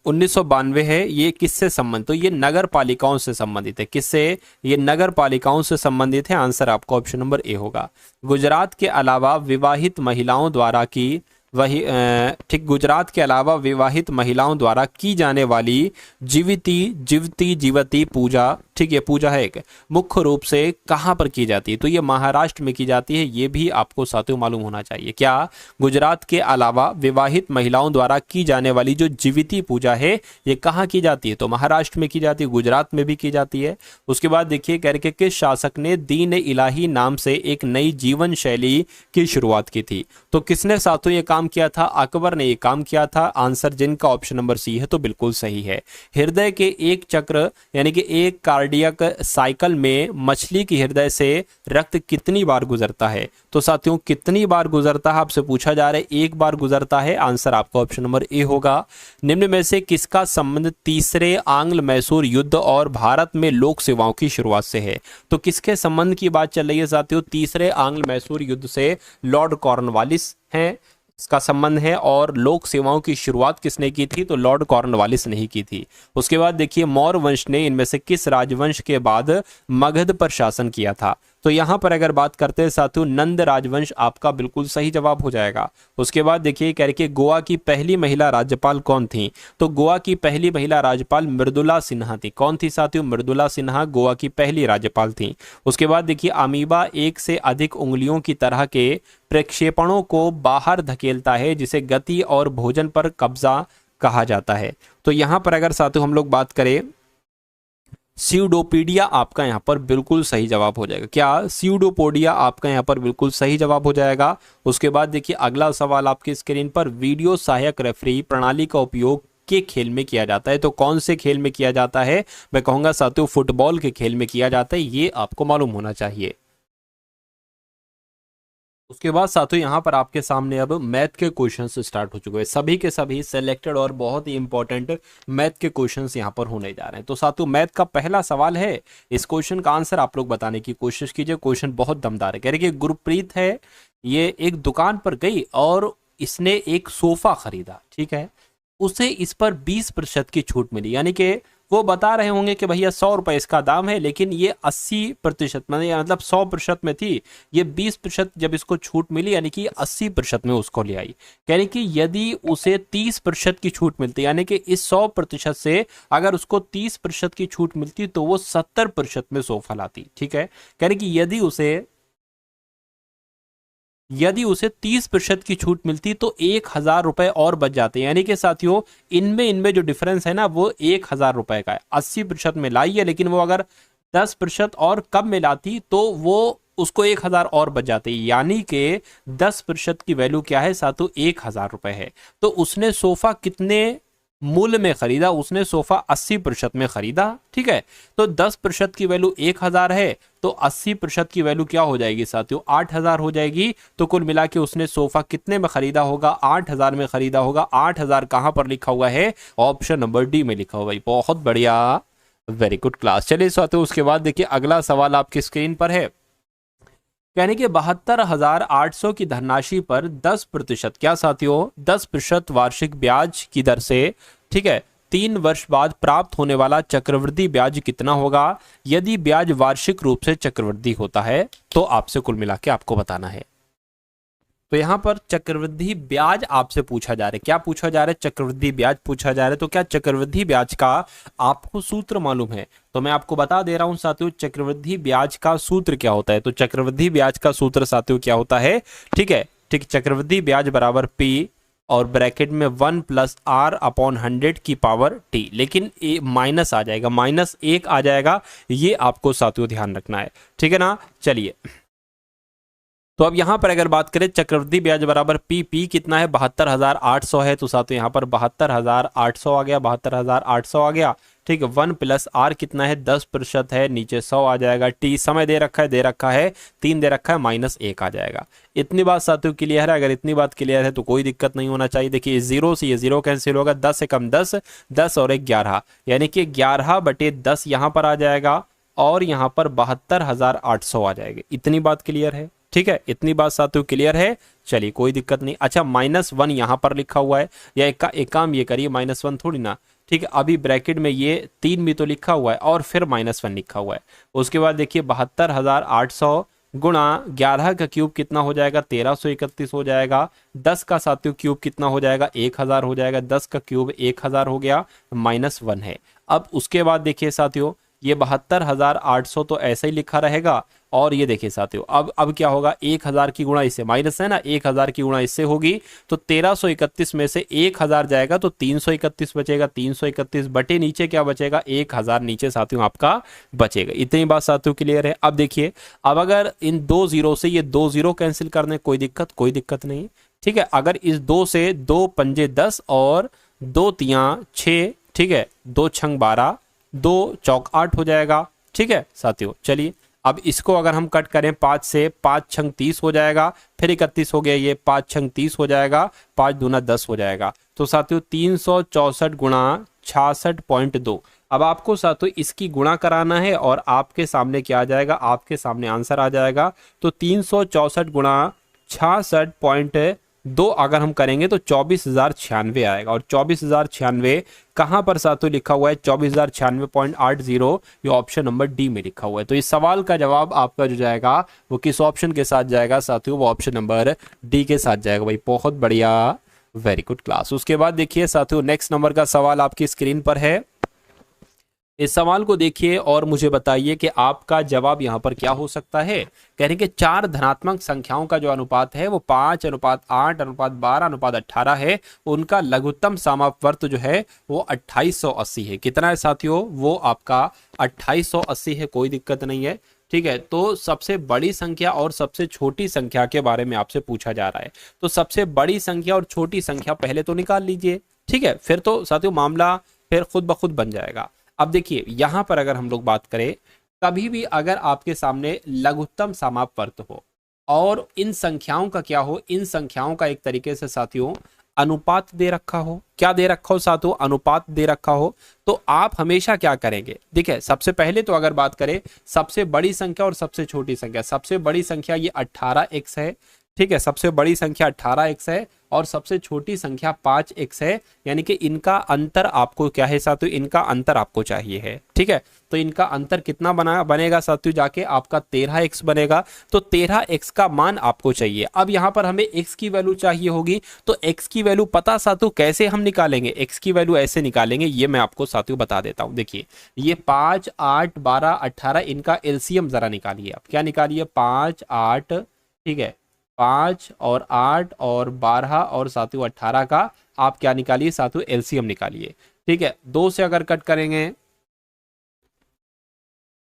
1992 है। ये किससे संबंधित? तो ये नगर पालिकाओं से संबंधित है। किससे? ये नगर पालिकाओं से संबंधित है। आंसर आपका ऑप्शन नंबर ए होगा। गुजरात के अलावा विवाहित महिलाओं द्वारा की ठीक, गुजरात के अलावा विवाहित महिलाओं द्वारा की जाने वाली जीवती पूजा, ठीक है, पूजा है एक, मुख्य रूप से कहां पर की जाती है? तो ये महाराष्ट्र में की जाती है। ये भी आपको साथियों मालूम होना चाहिए। क्या? गुजरात के अलावा विवाहित महिलाओं द्वारा की जाने वाली जो जीविती पूजा है ये कहां की जाती है? तो महाराष्ट्र में की जाती है, गुजरात में भी की जाती है। उसके बाद देखिए कह रहे किस शासक ने दीन इलाही नाम से एक नई जीवन शैली की शुरुआत की थी? तो किसने साथियों ये काम किया था? अकबर ने ये काम किया था। आंसर जिनका ऑप्शन नंबर सी है तो बिल्कुल सही है। हृदय के एक चक्र यानी कि एक कार्डियक साइकिल में मछली की हृदय से रक्त कितनी बार गुजरता है? तो साथियों कितनी बार गुजरता है आपसे पूछा जा रहा है। एक बार गुजरता है। आंसर आपका ऑप्शन नंबर ए होगा। निम्न में से किसका संबंध तीसरे आंग्ल मैसूर युद्ध और भारत में लोक सेवाओं की शुरुआत से है? तो किसके संबंध की बात चल रही है साथियों? तीसरे आंग्ल मैसूर युद्ध से लॉर्ड कॉर्नवालिस हैं, इसका संबंध है। और लोक सेवाओं की शुरुआत किसने की थी? तो लॉर्ड कॉर्नवालिस ने ही की थी। उसके बाद देखिए मौर्य वंश ने इनमें से किस राजवंश के बाद मगध पर शासन किया था? तो यहां पर अगर बात करते हैं साथियों नंद राजवंश आपका बिल्कुल सही जवाब हो जाएगा। उसके बाद देखिए कह रहे कि गोवा की पहली महिला राज्यपाल कौन थी? तो गोवा की पहली महिला राज्यपाल मृदुला सिन्हा थी। कौन थी साथियों? मृदुला सिन्हा गोवा की पहली राज्यपाल थी। उसके बाद देखिए अमीबा एक से अधिक उंगलियों की तरह के प्रक्षेपणों को बाहर धकेलता है जिसे गति और भोजन पर कब्जा कहा जाता है। तो यहां पर अगर साथियों हम लोग बात करें स्यूडोपीडिया आपका यहाँ पर बिल्कुल सही जवाब हो जाएगा। क्या? स्यूडोपोडिया आपका यहाँ पर बिल्कुल सही जवाब हो जाएगा। उसके बाद देखिए अगला सवाल आपकी स्क्रीन पर, वीडियो सहायक रेफरी प्रणाली का उपयोग के खेल में किया जाता है, तो कौन से खेल में किया जाता है? मैं कहूंगा साथियों फुटबॉल के खेल में किया जाता है, ये आपको मालूम होना चाहिए। उसके बाद साथियों यहाँ पर आपके सामने अब मैथ के क्वेश्चंस स्टार्ट हो चुके हैं, सभी के सभी सिलेक्टेड और बहुत ही इंपॉर्टेंट मैथ के क्वेश्चंस यहाँ पर होने जा रहे हैं। तो साथियों मैथ का पहला सवाल है, इस क्वेश्चन का आंसर आप लोग बताने की कोशिश कीजिए। क्वेश्चन बहुत दमदार है। कह रहे कि गुरप्रीत है, ये एक दुकान पर गई और इसने एक सोफा खरीदा, ठीक है, उसे इस पर 20% की छूट मिली, यानी कि वो बता रहे होंगे कि भैया 100 रुपए इसका दाम है, लेकिन ये 80% मतलब 100% में थी, ये 20% जब इसको छूट मिली यानी कि 80% में उसको ले आई। यानी कि यदि उसे 30% की छूट मिलती, यानी कि इस 100% से अगर उसको 30% की छूट मिलती तो वो 70% में सोफा लाती, ठीक है। यानी कि यदि उसे 30% की छूट मिलती तो 1,000 रुपए और बच जाते, यानी कि साथियों इनमें जो डिफरेंस है ना वो 1,000 रुपए का है। 80% में लाई है, लेकिन वो अगर 10% और कम में लाती तो वो उसको 1,000 और बच जाते, यानी कि 10% की वैल्यू क्या है साथियों? 1,000 रुपए है। तो उसने सोफा कितने मूल्य में खरीदा? उसने सोफा 80% में खरीदा, ठीक है। तो 10% की वैल्यू 1,000 है, तो 80% की वैल्यू क्या हो जाएगी साथियों? 8,000 हो जाएगी। तो कुल मिला के उसने सोफा कितने में खरीदा होगा? 8,000 में खरीदा होगा। 8,000 कहां पर लिखा हुआ है? ऑप्शन नंबर डी में लिखा हुआ है। बहुत बढ़िया, वेरी गुड क्लास। चलिए साथियों उसके बाद देखिए अगला सवाल आपकी स्क्रीन पर है, यानी कि 72,800 की धनराशि पर 10%, क्या साथियों? 10% वार्षिक ब्याज की दर से, ठीक है, 3 वर्ष बाद प्राप्त होने वाला चक्रवृद्धि ब्याज कितना होगा? यदि ब्याज वार्षिक रूप से चक्रवृद्धि होता है तो आपसे कुल मिला के आपको बताना है। तो यहां पर चक्रवृद्धि ब्याज आपसे पूछा जा रहा है। क्या पूछा जा रहा है? चक्रवृद्धि ब्याज पूछा जा रहा है। तो क्या चक्रवृद्धि ब्याज का आपको सूत्र मालूम है? तो मैं आपको बता दे रहा हूं साथियों, चक्रवृद्धि ब्याज का सूत्र क्या होता है। तो चक्रवृद्धि ब्याज का सूत्र साथियों क्या होता है? ठीक है, ठीक, चक्रवृद्धि ब्याज बराबर पी और ब्रैकेट में 1 + R/100 की पावर टी, लेकिन माइनस आ जाएगा, -1 आ जाएगा, ये आपको साथियों ध्यान रखना है, ठीक है ना। चलिए तो अब यहां पर अगर बात करें चक्रवृद्धि ब्याज बराबर पी कितना है? 72,800 है। तो साथियों यहां पर 72,800 आ गया, 72,800 आ गया, ठीक है। 1 + R कितना है? 10% है, नीचे 100 आ जाएगा। टी समय दे रखा है 3 दे रखा है, -1 आ जाएगा। इतनी बात साथियों क्लियर है? अगर इतनी बात क्लियर है तो कोई दिक्कत नहीं होना चाहिए। देखिए 0 से ये 0 कैंसिल होगा, 10 से कम 10, 10 और 1 11, यानी कि 11/10 यहां पर आ जाएगा और यहां पर 72,800 आ जाएगा। इतनी बात क्लियर है? ठीक है, इतनी बात साथियों क्लियर है। चलिए कोई दिक्कत नहीं। अच्छा -1 यहां पर लिखा हुआ है, या एक काम ये करिए, -1 थोड़ी ना, ठीक है, अभी ब्रैकेट में ये 3 भी तो लिखा हुआ है और फिर -1 लिखा हुआ है। उसके बाद देखिए 72,800 गुणा 11 का क्यूब कितना हो जाएगा? 1331 हो जाएगा। 10 का साथियों क्यूब कितना हो जाएगा? 1,000 हो जाएगा। 10 का क्यूब 1,000 हो गया, -1 है। अब उसके बाद देखिए साथियों ये 72,800 तो ऐसे ही लिखा रहेगा, और ये देखिए साथियों अब क्या होगा? 1,000 की गुणा इससे, माइनस है ना, 1,000 की गुणा इससे होगी तो 1331 में से 1,000 जाएगा तो 331 बचेगा। 331 बटे नीचे क्या बचेगा? 1,000 नीचे साथियों आपका बचेगा। इतनी बात साथियों क्लियर है? अब देखिए, अब अगर इन 2 0 से ये 2 0 कैंसिल करने, कोई दिक्कत नहीं, ठीक है। अगर इस 2 से 2 पंजे 10 और 2 तियां 6, ठीक है, 2 छंग 12, 2 चौक 8 हो जाएगा, ठीक है साथियों। चलिए अब इसको अगर हम कट करें 5 से, 5 छंग 30 हो जाएगा, फिर 31 हो गया, ये 5 छंग 30 हो जाएगा, 5 दूना 10 हो जाएगा। तो साथियों 364 गुणा 66.2। अब आपको साथियों इसकी गुणा कराना है और आपके सामने क्या आ जाएगा? आपके सामने आंसर आ जाएगा। तो 364 गुणा 66.2 अगर हम करेंगे तो 24,096 आएगा। और 24,096 कहां पर साथियों लिखा हुआ है? 24,096.80, ये ऑप्शन नंबर डी में लिखा हुआ है। तो इस सवाल का जवाब आपका जो जाएगा वो किस ऑप्शन के साथ जाएगा साथियों? वो ऑप्शन नंबर डी के साथ जाएगा। भाई बहुत बढ़िया, वेरी गुड क्लास। उसके बाद देखिए साथियों नेक्स्ट नंबर का सवाल आपकी स्क्रीन पर है, इस सवाल को देखिए और मुझे बताइए कि आपका जवाब यहाँ पर क्या हो सकता है। कह रहे हैं कि चार धनात्मक संख्याओं का जो अनुपात है वो 5:8:12:18 है, उनका लघुत्तम समापवर्त जो है वो 2880 है। कितना है साथियों, वो आपका 2880 है, कोई दिक्कत नहीं है। ठीक है, तो सबसे बड़ी संख्या और सबसे छोटी संख्या के बारे में आपसे पूछा जा रहा है, तो सबसे बड़ी संख्या और छोटी संख्या पहले तो निकाल लीजिए। ठीक है, फिर तो साथियों मामला फिर खुद ब खुद बन जाएगा। अब देखिए यहां पर अगर हम लोग बात करें, कभी भी अगर आपके सामने लघुत्तम समापवर्त हो और इन संख्याओं का क्या हो, इन संख्याओं का एक तरीके से साथियों अनुपात दे रखा हो, क्या दे रखा हो साथियों, अनुपात दे रखा हो, तो आप हमेशा क्या करेंगे। देखिए सबसे पहले तो अगर बात करें सबसे बड़ी संख्या और सबसे छोटी संख्या, सबसे बड़ी संख्या ये 18x है। ठीक है, सबसे बड़ी संख्या 18x है और सबसे छोटी संख्या 5x है, यानी कि इनका अंतर आपको क्या है साथियों, इनका अंतर आपको चाहिए है। ठीक है, तो इनका अंतर कितना बनेगा साथियों, जाके आपका 13x बनेगा। तो 13x का मान आपको चाहिए। अब यहाँ पर हमें x की वैल्यू चाहिए होगी, तो x की वैल्यू पता साथियों कैसे हम निकालेंगे, x की वैल्यू ऐसे निकालेंगे, ये मैं आपको साथियों बता देता हूँ। देखिए ये 5, 8, 12, 18 इनका एलसीएम जरा निकालिए। आप क्या निकालिए, 5, 8, ठीक है 5 और 8 और 12 और साथियों 18 का आप क्या निकालिए साथियों, एलसीएम निकालिए। ठीक है, 2 से अगर कट करेंगे,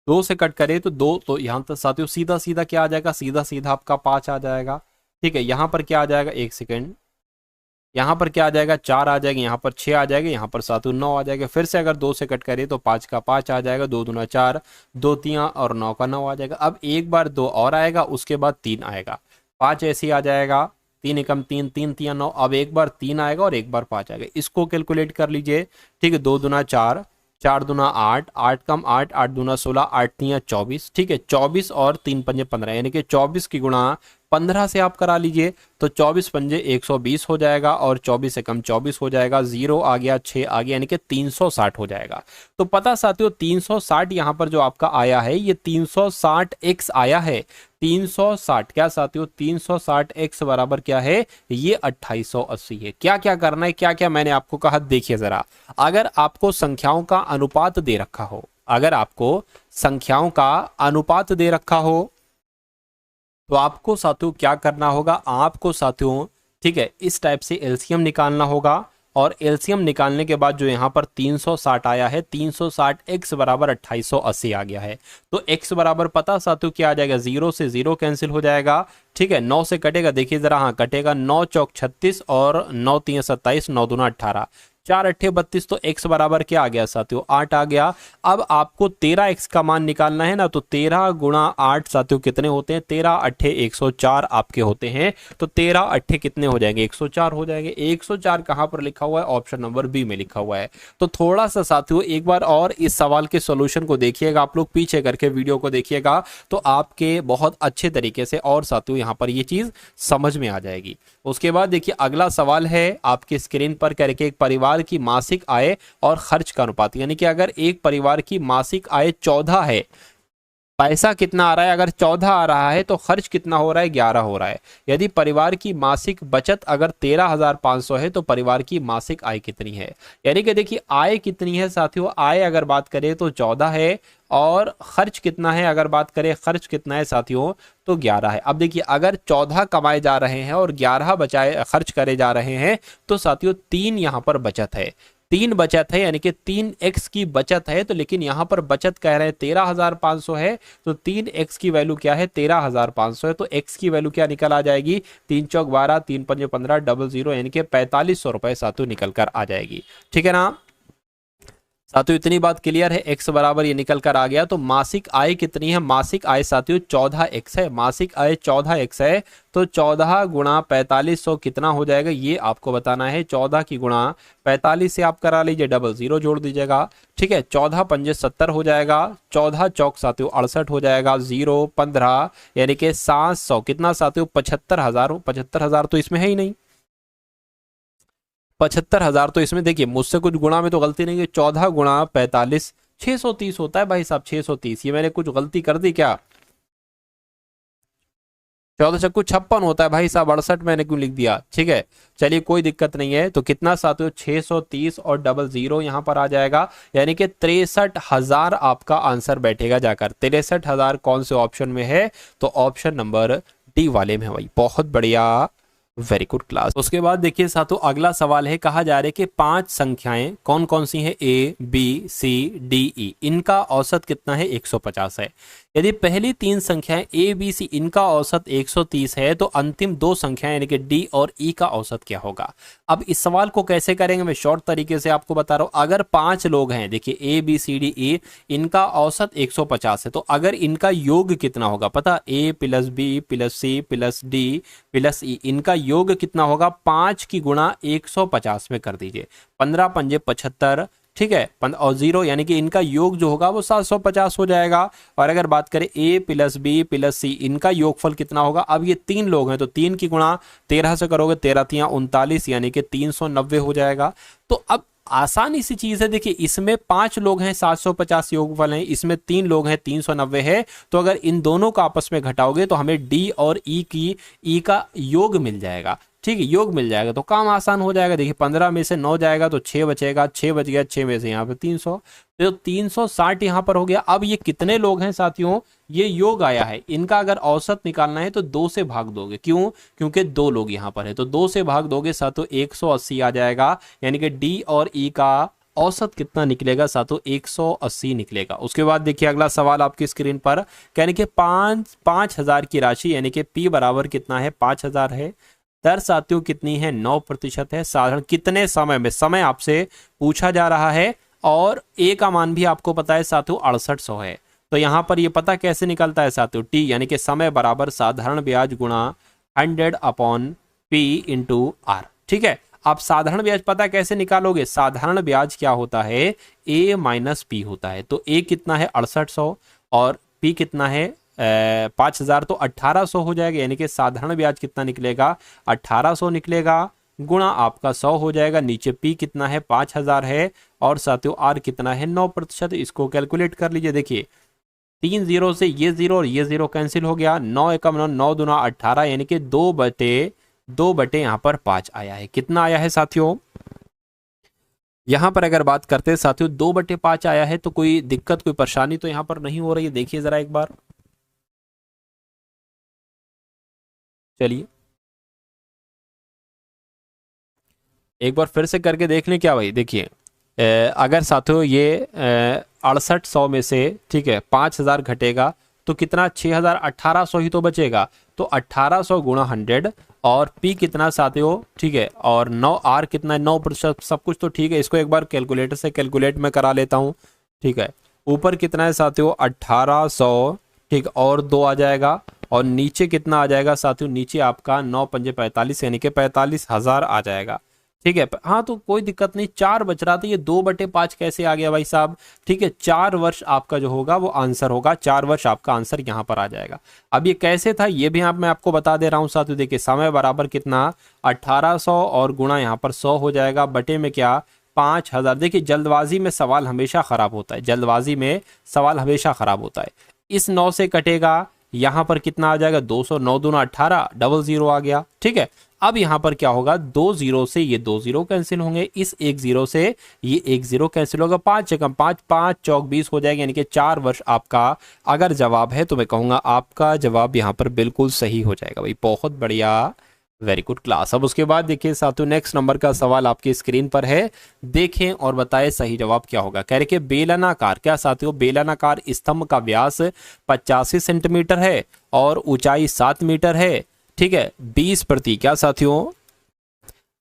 2 से कट करें तो 2, तो यहाँ तक साथियों सीधा सीधा क्या आ जाएगा, सीधा सीधा आपका 5 आ जाएगा। ठीक है, यहाँ पर क्या आ जाएगा, एक सेकेंड, यहाँ पर क्या आ जाएगा, 4 आ जाएगा, यहाँ पर 6 आ जाएगा, यहाँ पर साथियों 9 आ जाएगा। फिर से अगर 2 से कट करें तो 5 का 5 आ जाएगा, 2 दूना 4, 2 तिया और 9 का 9 आ जाएगा। अब एक बार 2 और आएगा, उसके बाद 3 आएगा, 5 ऐसे ही आ जाएगा, 3 एकम 3, 3 तिया 9। अब एक बार 3 आएगा और एक बार 5 आएगा, इसको कैलकुलेट कर लीजिए। ठीक है, 2 दूना 4, 4 दूना 8, 8 कम 8, 8 दूना 16, 8 तिया 24। ठीक है, 24 और 3 पंजे 15, यानी कि 24 की गुणा 15 से आप करा लीजिए, तो 24 पंजे 120 हो जाएगा और 24 से कम 24 हो जाएगा, 0 आ गया, 6 आ गया, यानी कि 360 हो जाएगा। तो पता साथियों 360 यहाँ पर जो आपका आया है ये 360x आया है। 360 क्या साथियों, 360x बराबर क्या है, ये 2880 है। क्या क्या करना है, क्या क्या मैंने आपको कहा, देखिए जरा। अगर आपको संख्याओं का अनुपात दे रखा हो, अगर आपको संख्याओं का अनुपात दे रखा हो तो आपको साथियों क्या करना होगा, आपको साथियों ठीक है इस टाइप से एलसीएम निकालना होगा। और एलसीएम निकालने के बाद जो यहाँ पर 360 आया है, 360x बराबर 2880 आ गया है। तो x बराबर पता साथियों क्या आ जाएगा, 0 से 0 कैंसिल हो जाएगा। ठीक है, 9 से कटेगा, देखिए जरा, हाँ कटेगा, 9 चौक 36 और 9 तिया 27, 9 दूना 18, 4 अट्ठे 32, तो x बराबर क्या आ गया साथियों, 8 आ गया। अब आपको 13x का मान निकालना है ना, तो 13 गुणा 8 साथियों कितने होते हैं, 13 अट्ठे 104 आपके होते हैं। तो 13 अट्ठे कितने हो जाएंगे, 104 हो जाएंगे। 104 कहां पर लिखा हुआ है, ऑप्शन नंबर बी में लिखा हुआ है। तो थोड़ा सा साथियों एक बार और इस सवाल के सॉल्यूशन को देखिएगा, आप लोग पीछे करके वीडियो को देखिएगा तो आपके बहुत अच्छे तरीके से और साथियों यहां पर ये चीज समझ में आ जाएगी। उसके बाद देखिए अगला सवाल है आपकी स्क्रीन पर, करके एक परिवार की मासिक आय और खर्च का अनुपात, यानी कि अगर एक परिवार की मासिक आय 14 है, पैसा कितना आ रहा है, अगर 14 आ रहा है तो खर्च कितना हो रहा है, 11 हो रहा है। यदि परिवार की मासिक बचत अगर 13,500 है तो परिवार की मासिक आय कितनी है। यानी कि देखिए आय कितनी है साथियों, आय अगर बात करें तो 14 है और खर्च कितना है, अगर बात करें खर्च कितना है साथियों तो 11 है। अब देखिए अगर 14 कमाए जा रहे हैं और 11 बचाए खर्च करे जा रहे हैं तो साथियों 3 यहाँ पर बचत है, 3 बचत है, यानी कि 3x की बचत है। तो लेकिन यहाँ पर बचत कह रहे हैं 13,500 है, तो 3x की वैल्यू क्या है, 13,500 है। तो x की वैल्यू क्या निकल आ जाएगी, 3 चौक 12, 3 पंजे 15, 00, यानी कि 4500 रुपए साथियों निकल कर आ जाएगी। ठीक है ना साथियों, इतनी बात क्लियर है, x बराबर ये निकल कर आ गया। तो मासिक आय कितनी है, मासिक आय साथियों 14x है, मासिक आय 14x है। तो 14 गुणा 4500 कितना हो जाएगा, ये आपको बताना है। 14 की गुणा 45 से आप करा लीजिए, 00 जोड़ दीजिएगा। ठीक है, 14 पंजे 70 हो जाएगा, 14 चौक साथियों 68 हो जाएगा, 0 15, यानी कि 700 कितना साथियों, 75,000। 75,000 तो इसमें है ही नहीं, 75,000 तो इसमें, देखिए मुझसे कुछ गुणा में तो गलती नहीं है, 14 गुणा 45 630 होता है भाई साहब, 630। ये मैंने कुछ गलती कर दी क्या, 14 चक्कू 56 होता है भाई साहब, 68 मैंने क्यों लिख दिया, ठीक है चलिए कोई दिक्कत नहीं है। तो कितना साथियों 630 और डबल जीरो यहाँ पर आ जाएगा, यानी कि 63,000 आपका आंसर बैठेगा जाकर। 63,000 कौन से ऑप्शन में है, तो ऑप्शन नंबर डी वाले में है भाई, बहुत बढ़िया, वेरी गुड क्लास। उसके बाद देखिए साथियों अगला सवाल है, कहा जा रहा है कि 5 संख्याएं कौन कौन सी हैं, A B C D E, इनका औसत कितना है, 150 है। यदि पहली 3 संख्याएं ए बी सी इनका औसत 130 है, तो अंतिम 2 संख्याएं यानी कि डी और ई का औसत क्या होगा। अब इस सवाल को कैसे करेंगे, मैं शॉर्ट तरीके से आपको बता रहा हूं। अगर 5 लोग हैं, देखिए A B C D E, इनका औसत 150 है, तो अगर इनका योग कितना होगा पता, A plus B plus C plus D plus E, इनका योग कितना होगा, 5 की गुणा 150 में कर दीजिए, 15 पंजे 75, ठीक है, और 0 यानी कि इनका योग जो होगा वो 750 हो जाएगा। और अगर बात करें ए प्लस बी प्लस सी, इनका योगफल कितना होगा, अब ये 3 लोग हैं तो 3 की गुणा 13 से करोगे, 13 तिया 39 यानी कि 390 हो जाएगा। तो अब आसानी सी चीज है, देखिए इसमें 5 लोग हैं 750 योगफल हैं, इसमें 3 लोग हैं 390 है, तो अगर इन दोनों का आपस में घटाओगे तो हमें डी और ई का योग मिल जाएगा, ठीक है, योग मिल जाएगा तो काम आसान हो जाएगा। देखिए 15 में से 9 जाएगा तो 6 बचेगा, 6 बच गया, 6 में से यहाँ पे 300, तो 360 यहाँ पर हो गया। अब ये कितने लोग हैं साथियों, ये योग आया है, इनका अगर औसत निकालना है तो 2 से भाग दोगे, क्यों, क्योंकि 2 लोग यहाँ पर है, तो 2 से भाग दोगे साथियों 180 आ जाएगा, यानी कि डी और ई का औसत कितना निकलेगा साथियों, 180 निकलेगा। उसके बाद देखिए अगला सवाल आपकी स्क्रीन पर, यानी कि 5,000 की राशि, यानी कि पी बराबर कितना है, 5,000 है, दर साथियों कितनी है, 9% है, साधारण कितने समय में, समय आपसे पूछा जा रहा है, और ए का मान भी आपको पता है साथियों 6800 है। तो यहां पर ये पता कैसे निकलता है साथियों, टी यानी कि समय बराबर साधारण ब्याज गुणा 100 अपॉन पी इंटू आर, ठीक है। आप साधारण ब्याज पता कैसे निकालोगे, साधारण ब्याज क्या होता है, ए माइनस पी होता है, तो ए कितना है 6800 और पी कितना है 5,000, तो 1800 हो जाएगा, यानी कि साधारण ब्याज कितना निकलेगा, 1800 निकलेगा, गुणा आपका 100 हो जाएगा, नीचे पी कितना है 5,000 है, और साथियों आर कितना है 9%, इसको कैलकुलेट कर लीजिए। देखिए 3 जीरो से ये 0 और ये 0 कैंसिल हो गया, 9 एकम 9, 9 दूना 18, यानी कि 2 बटे यहाँ पर 5 आया है। कितना आया है साथियों, यहां पर अगर बात करते हैं साथियों 2 बटे 5 आया है, तो कोई दिक्कत कोई परेशानी तो यहां पर नहीं हो रही है, देखिए जरा एक बार, चलिए एक बार फिर से करके देख लें क्या भाई। देखिए अगर साथियों ये 6800 में से, ठीक है, 5,000 घटेगा तो कितना, 6,000, 1800 ही तो बचेगा, तो 1800 गुणा 100, और पी कितना साथियों, ठीक है, और 9 आर कितना है 9%, सब कुछ तो ठीक है, इसको एक बार कैलकुलेटर से कैलकुलेट में करा लेता हूँ, ठीक है। ऊपर कितना है साथियों 1800, ठीक, और 2 आ जाएगा, और नीचे कितना आ जाएगा साथियों, नीचे आपका 9 पंजे 45 यानी कि 45,000 आ जाएगा, ठीक है। हाँ तो कोई दिक्कत नहीं, 4 बच रहा था, ये 2 बटे 5 कैसे आ गया भाई साहब, ठीक है, 4 वर्ष आपका जो होगा वो आंसर होगा, 4 वर्ष आपका आंसर यहाँ पर आ जाएगा। अब ये कैसे था ये भी मैं आपको बता दे रहा हूँ साथियों। देखिए समय बराबर कितना 1800 और गुणा यहाँ पर 100 हो जाएगा, बटे में क्या 5,000। देखिए जल्दबाजी में सवाल हमेशा खराब होता है, जल्दबाजी में सवाल हमेशा खराब होता है। इस 9 से कटेगा, यहाँ पर कितना आ जाएगा 200, 9 दूना 18, डबल 0 आ गया, ठीक है। अब यहां पर क्या होगा, 2 0 से ये 2 0 कैंसिल होंगे, इस 1 0 से ये 1 0 कैंसिल होगा, 5 एकम 5, 5 चौक 20 हो जाएगा, यानी कि 4 वर्ष आपका अगर जवाब है तो मैं कहूंगा आपका जवाब यहां पर बिल्कुल सही हो जाएगा भाई, बहुत बढ़िया, वेरी गुड क्लास। अब उसके बाद देखिए साथियों नेक्स्ट नंबर का सवाल आपकी स्क्रीन पर है, देखें और बताएं सही जवाब क्या होगा। कह रहे कि बेलनाकार, क्या साथियों, बेलनाकार स्तंभ का व्यास 85 सेंटीमीटर है और ऊंचाई 7 मीटर है, ठीक है। 20 प्रति, क्या साथियों,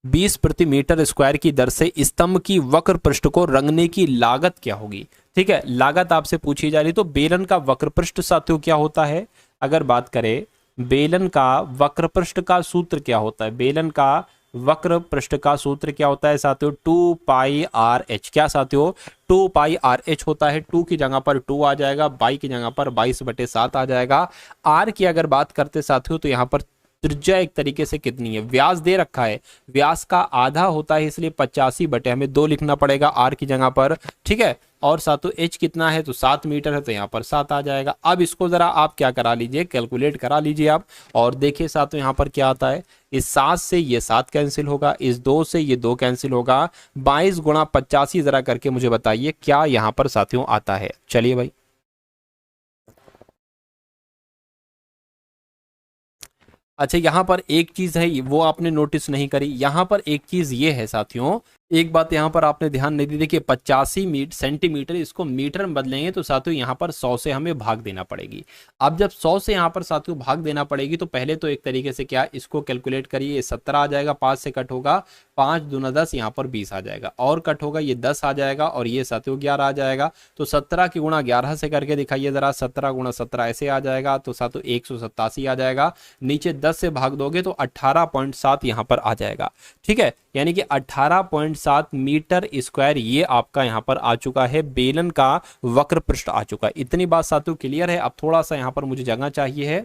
20 प्रति मीटर स्क्वायर की दर से स्तंभ की वक्र पृष्ठ को रंगने की लागत क्या होगी, ठीक है, लागत आपसे पूछी जा रही। तो बेलन का वक्र पृष्ठ साथियों क्या होता है, अगर बात करें बेलन का वक्र पृष्ठ का सूत्र क्या होता है, बेलन का वक्र पृष्ठ का सूत्र क्या होता है साथियों, 2 पाई आर एच, क्या साथियों 2 पाई आर एच होता है, 2 की जगह पर 2 आ जाएगा, बाई की जगह पर 22/7 आ जाएगा। आर की अगर बात करते साथियों तो यहाँ पर त्रिज्या एक तरीके से कितनी है, व्यास दे रखा है, व्यास का आधा होता है, इसलिए 85 बटे हमें 2 लिखना पड़ेगा आर की जगह पर, ठीक है। और सातों h कितना है तो 7 मीटर है, तो यहाँ पर 7 आ जाएगा। अब इसको जरा आप क्या करा लीजिए, कैलकुलेट करा लीजिए आप, और देखिए सातों यहाँ पर क्या आता है। इस 7 से ये 7 कैंसिल होगा, इस 2 से ये 2 कैंसिल होगा, 22 गुणा 85 जरा करके मुझे बताइए क्या यहाँ पर साथियों आता है। चलिए भाई, अच्छा यहाँ पर एक चीज है वो आपने नोटिस नहीं करी, यहाँ पर एक चीज ये है साथियों, एक बात यहाँ पर आपने ध्यान नहीं दी। देखिए 85 सेंटीमीटर, इसको मीटर में बदलेंगे तो साथियों यहाँ पर 100 से हमें भाग देना पड़ेगी। अब जब 100 से यहाँ पर साथियों भाग देना पड़ेगी तो पहले तो एक तरीके से क्या, इसको कैलकुलेट करिए, 17 आ जाएगा, 5 से कट होगा, 5 दूना 10, यहाँ पर 20 आ जाएगा, और कट होगा ये 10 आ जाएगा, और ये साथियों 11 आ जाएगा। तो 17 की गुणा 11 से करके दिखाइए जरा, 17 गुणा 17 ऐसे आ जाएगा, तो साथियों 187 आ जाएगा। नीचे 10 से भाग दोगे तो 18.7 यहाँ पर आ जाएगा। ठीक है, यानी कि 18.7 मीटर स्क्वायर ये आपका यहाँ पर आ चुका है, बेलन का वक्र पृष्ठ आ चुका है। इतनी बात साथियों क्लियर है। अब थोड़ा सा यहाँ पर मुझे जगह चाहिए है,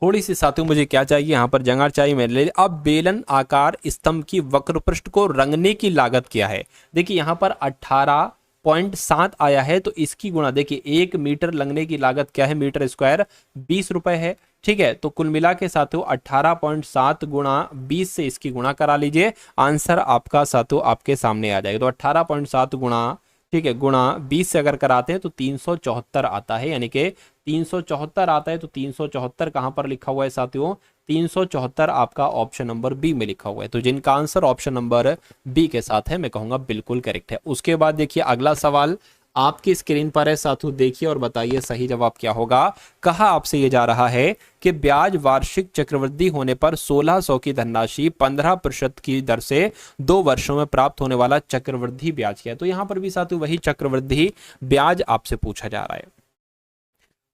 थोड़ी सी साथियों मुझे क्या चाहिए, यहाँ पर जगह चाहिए मेरे लिए। अब बेलन आकार स्तंभ की वक्र पृष्ठ को रंगने की लागत क्या है, देखिए यहाँ पर 18.7 आया है, तो इसकी गुणा देखिए 1 मीटर लगने की लागत क्या है, मीटर स्क्वायर 20 रुपए है। ठीक है, तो कुल मिला के साथियों 18.7 गुणा 20 से इसकी गुणा करा लीजिए, आंसर आपका साथियों आपके सामने आ जाएगा। तो 18.7 गुणा, ठीक है, गुणा 20 से अगर कराते हैं तो 374 आता है, यानी कि 374 आता है। तो 374 कहां पर लिखा हुआ है साथियों, 374 आपका ऑप्शन नंबर बी में लिखा हुआ है। तो जिनका आंसर ऑप्शन नंबर बी के साथ है, मैं कहूंगा बिल्कुल करेक्ट है। उसके बाद देखिए अगला सवाल आपकी स्क्रीन पर है साथियों, देखिए और बताइए सही जवाब क्या होगा। कहा आपसे ये जा रहा है कि ब्याज वार्षिक चक्रवृद्धि होने पर 1600 की धनराशि 15% की दर से 2 वर्षों में प्राप्त होने वाला चक्रवृद्धि ब्याज क्या है। तो यहां पर भी साथियों वही चक्रवृद्धि ब्याज आपसे पूछा जा रहा है।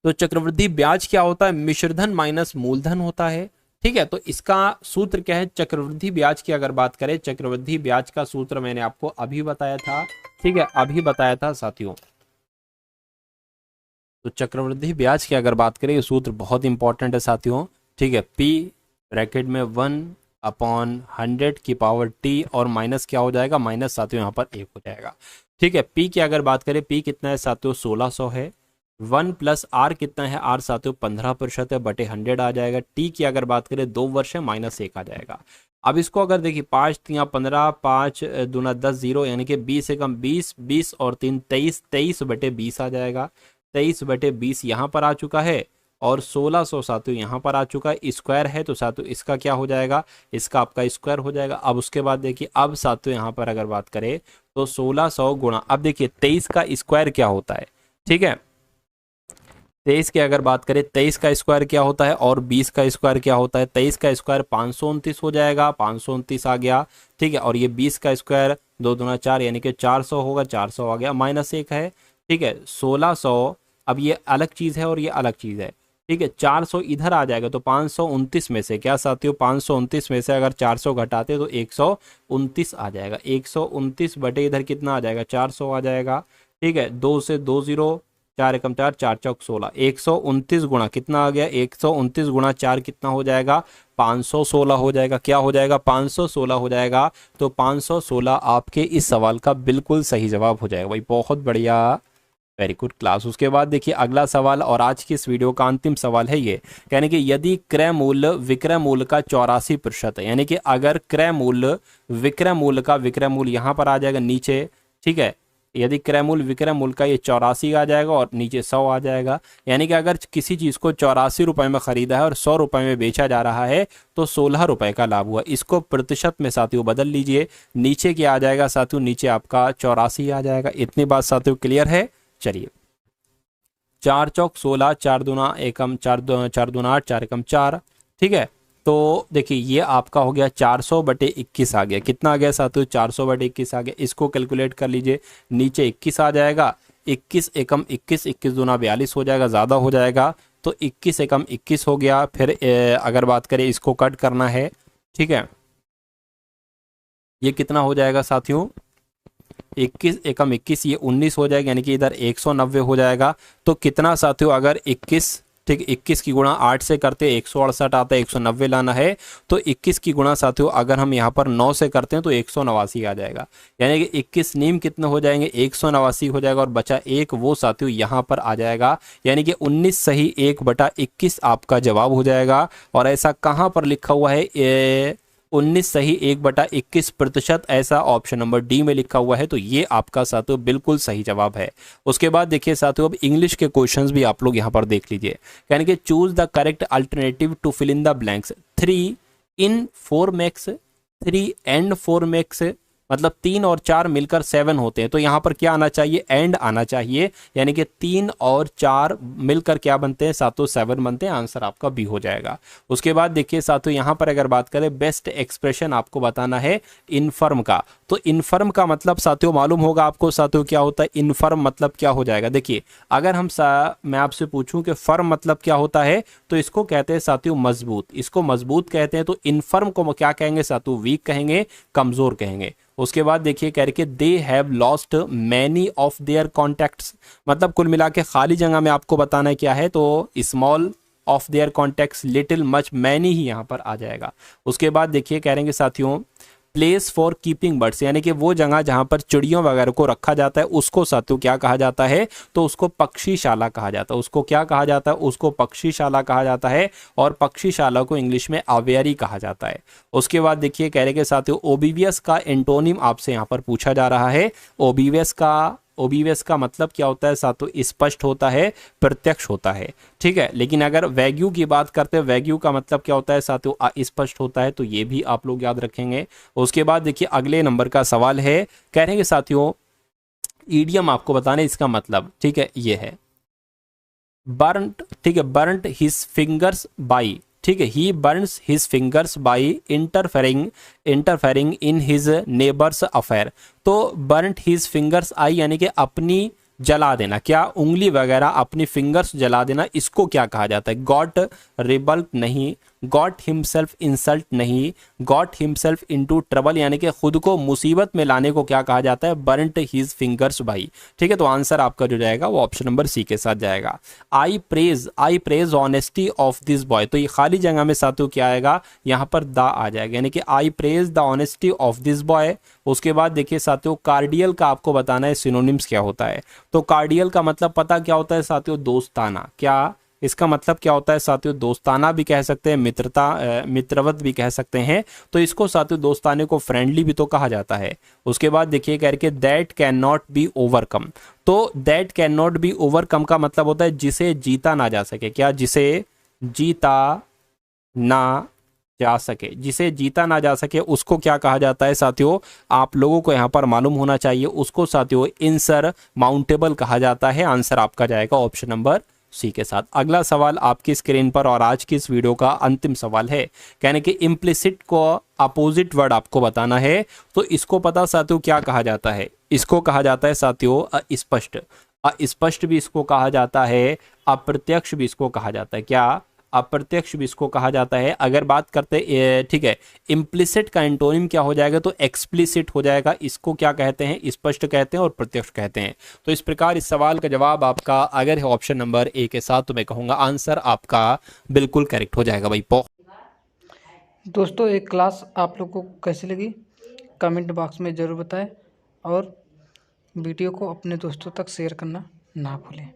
तो चक्रवृद्धि ब्याज क्या होता है, मिश्रधन माइनस मूलधन होता है। ठीक है, तो इसका सूत्र क्या है, चक्रवृद्धि ब्याज की अगर बात करें, चक्रवृद्धि ब्याज का सूत्र मैंने आपको अभी बताया था। ठीक है, अभी बताया था साथियों। तो चक्रवृद्धि ब्याज की अगर बात करें, ये सूत्र बहुत इंपॉर्टेंट है साथियों। ठीक है, P ब्रैकेट में 1/100 की पावर t, और माइनस क्या हो जाएगा, माइनस साथियों यहाँ पर 1 हो जाएगा। ठीक है, P की अगर बात करें, P कितना है साथियों 1600 है, 1 प्लस R कितना है, R साथियों 15% है, बटे 100 आ जाएगा। T की अगर बात करें 2 वर्ष है, -1 आ जाएगा। अब इसको अगर देखिए 5 या 15, 5 दूना 10, 0, यानी कि 20 से कम 20, 20 और 3 23, 23 बटे 20 आ जाएगा। 23 बटे 20 यहाँ पर आ चुका है, और 1600 साथियों यहाँ पर आ चुका है। स्क्वायर है तो साथियों इसका क्या हो जाएगा, इसका आपका स्क्वायर हो जाएगा। अब उसके बाद देखिए, अब साथियों यहाँ पर अगर बात करें तो 1600 गुणा, अब देखिए 23 का स्क्वायर क्या होता है। ठीक है, 23 की अगर बात करें, 23 का स्क्वायर क्या होता है, और 20 का स्क्वायर क्या होता है। 23 का स्क्वायर 529 हो जाएगा, 529 आ गया। ठीक है, और ये 20 का स्क्वायर 2 दूना 4, यानी कि 400 होगा, 400 आ गया, -1 है। ठीक है, 1600, अब ये अलग चीज़ है और ये अलग चीज़ है। ठीक है, 400 इधर आ जाएगा, तो 529 में से क्या साथियों, 529 में से अगर 400 घटाते तो 129 आ जाएगा। 129 बटे इधर कितना आ जाएगा, 400 आ जाएगा। ठीक है, 2 से 2 0, 4 एकम 4, 4 चौक 16, 129 गुणा कितना आ गया, 129 गुणा 4 कितना हो जाएगा, 516 हो जाएगा। क्या हो जाएगा, 516 हो जाएगा। तो 516 आपके इस सवाल का बिल्कुल सही जवाब हो जाएगा। भाई बहुत बढ़िया, वेरी गुड क्लास। उसके बाद देखिए अगला सवाल, और आज की इस वीडियो का अंतिम सवाल है ये, यानी कि यदि क्रय मूल्य विक्रय मूल्य का 84% है, यानी कि अगर क्रय मूल्य विक्रय मूल्य का, विक्रय मूल्य यहाँ पर आ जाएगा नीचे। ठीक है, यदि क्रय मूल्य विक्रय मूल्य का ये 84 आ जाएगा और नीचे 100 आ जाएगा, यानी कि अगर किसी चीज़ को 84 रुपये में खरीदा है और 100 रुपये में बेचा जा रहा है तो 16 रुपये का लाभ हुआ। इसको प्रतिशत में साथियों बदल लीजिए, नीचे क्या आ जाएगा साथियों, नीचे आपका 84 आ जाएगा। इतनी बात साथियों क्लियर है। चलिए, 4 चौक 16, 4 दूना एकम 4 दूना 8, 4 एकम 4। ठीक है, तो देखिए ये आपका हो गया 400 बटे 21 आ गया। कितना आ गया साथियों, 400 बटे 21 आ गया। इसको कैलकुलेट कर लीजिए, नीचे 21 आ जाएगा, 21 एकम 21, 21 दूना 42 हो जाएगा, ज़्यादा हो जाएगा। तो 21 एकम 21 हो गया। फिर अगर बात करें इसको कट करना है, ठीक है, ये कितना हो जाएगा साथियों, 21 एकम 21, ये 19 हो जाएगा, यानी कि इधर 190 हो जाएगा। तो कितना साथियों, अगर 21 ठीक, 21 की गुणा 8 से करते 168 आता है, 190 लाना है। तो 21 की गुणा साथियों अगर हम यहाँ पर 9 से करते हैं तो 189 आ जाएगा, यानी कि 21 नीम कितने हो जाएंगे, 189 हो जाएगा, और बचा एक वो साथियों यहाँ पर आ जाएगा, यानी कि 19 सही 1/21 आपका जवाब हो जाएगा। और ऐसा कहाँ पर लिखा हुआ है, 19 सही 1/21%, ऐसा ऑप्शन नंबर डी में लिखा हुआ है। तो ये आपका साथियों बिल्कुल सही जवाब है। उसके बाद देखिए साथियों, अब इंग्लिश के क्वेश्चंस भी आप लोग यहाँ पर देख लीजिए, यानी कि choose the correct alternative to fill in the blanks. 3 in 4 marks, 3 and 4 marks, मतलब 3 और 4 मिलकर 7 होते हैं, तो यहाँ पर क्या आना चाहिए, एंड आना चाहिए, यानी कि 3 और 4 मिलकर क्या बनते हैं साथियों, 7 बनते हैं। आंसर आपका बी हो जाएगा। उसके बाद देखिए साथियों, यहाँ पर अगर बात करें बेस्ट एक्सप्रेशन आपको बताना है इनफर्म का, तो इनफर्म का मतलब साथियों मालूम होगा आपको साथियों क्या होता है, इनफर्म मतलब क्या हो जाएगा। देखिए अगर मैं आपसे पूछूं कि फर्म मतलब क्या होता है, तो इसको कहते हैं साथियों मजबूत, इसको मजबूत कहते हैं। तो इनफर्म को क्या कहेंगे साथियों, वीक कहेंगे, कमजोर कहेंगे। उसके बाद देखिए कह रहे they have lost many of their contacts, मतलब कुल मिला के खाली जगह में आपको बताना है क्या है, तो small of their contacts, little, much, many ही यहाँ पर आ जाएगा। उसके बाद देखिए कह रहे साथियों प्लेस फॉर कीपिंग बर्ड्स, यानी कि वो जगह जहां पर चिड़ियों वगैरह को रखा जाता है उसको साथियों क्या कहा जाता है, तो उसको पक्षीशाला कहा जाता है। उसको क्या कहा जाता है, उसको पक्षीशाला कहा जाता है, और पक्षीशाला को इंग्लिश में अवेयरी कहा जाता है। उसके बाद देखिए कह रहे कि साथियों ओबीवियस का एंटोनिम आपसे यहाँ पर पूछा जा रहा है। ओबीवियस का मतलब क्या होता है साथियों, स्पष्ट होता है, प्रत्यक्ष होता है, ठीक है। लेकिन अगर वैग्यू की बात करते हैं, वैग्यू का मतलब क्या होता है साथियों, अस्पष्ट होता है, तो ये भी आप लोग याद रखेंगे। उसके बाद देखिए अगले नंबर का सवाल है, कह रहे हैं कि साथियों ईडियम आपको बताने इसका मतलब, ठीक है, ये है बर्न्ट, ठीक है, बर्न्ट हिज फिंगर्स बाई, ठीक है, he burns his fingers by interfering in his neighbours affair. तो बर्न्ट हिज फिंगर्स आई यानी कि अपनी जला देना, क्या उंगली वगैरह अपनी फिंगर्स जला देना, इसको क्या कहा जाता है, गॉट रिबल्ट नहीं, गॉट हिमसेल्फ इंसल्ट नहीं, गॉट हिमसेल्फ इनटू ट्रबल, यानी कि खुद को मुसीबत में लाने को क्या कहा जाता है, बर्न्ट हिज फिंगर्स बाई, ठीक है। तो आंसर आपका जो जाएगा वो ऑप्शन नंबर सी के साथ जाएगा। आई praise honesty of this boy, तो ये खाली जगह में साथियों क्या आएगा, यहाँ पर द आ जाएगा, यानी कि आई praise the honesty of this boy. उसके बाद देखिए साथियों कार्डियल का आपको बताना है सिनोनिम्स क्या होता है, तो कार्डियल का मतलब पता क्या होता है साथियों, दोस्ताना, क्या इसका मतलब क्या होता है साथियों, दोस्ताना भी कह सकते हैं, मित्रवत भी कह सकते हैं। तो इसको साथियों दोस्ताने को फ्रेंडली भी तो कहा जाता है। उसके बाद देखिए कह के that can not be overcome, तो that can not be overcome का मतलब होता है जिसे जीता ना जा सके, क्या, जिसे जीता ना जा सके, जिसे जीता ना जा सके उसको क्या कहा जाता है साथियों, आप लोगों को यहाँ पर मालूम होना चाहिए, उसको साथियों इनसरमाउंटेबल कहा जाता है। आंसर आपका जाएगा ऑप्शन नंबर सी के साथ। अगला सवाल आपकी स्क्रीन पर और आज की इस वीडियो का अंतिम सवाल है, कहने कि इम्प्लिसिट को अपोजिट वर्ड आपको बताना है, तो इसको पता साथियों क्या कहा जाता है, इसको कहा जाता है साथियों अस्पष्ट, अस्पष्ट भी इसको कहा जाता है, अप्रत्यक्ष भी इसको कहा जाता है, क्या, अप्रत्यक्ष भी इसको कहा जाता है। अगर बात करते ठीक है इम्प्लिसिट का एंटोनिम क्या हो जाएगा, तो एक्सप्लिसिट हो जाएगा, इसको क्या कहते हैं, स्पष्ट कहते हैं और प्रत्यक्ष कहते हैं। तो इस प्रकार इस सवाल का जवाब आपका अगर है ऑप्शन नंबर ए के साथ, तो मैं कहूँगा आंसर आपका बिल्कुल करेक्ट हो जाएगा भाई। दोस्तों एक क्लास आप लोग को कैसी लगी कमेंट बॉक्स में ज़रूर बताएं, और वीडियो को अपने दोस्तों तक शेयर करना ना भूलें।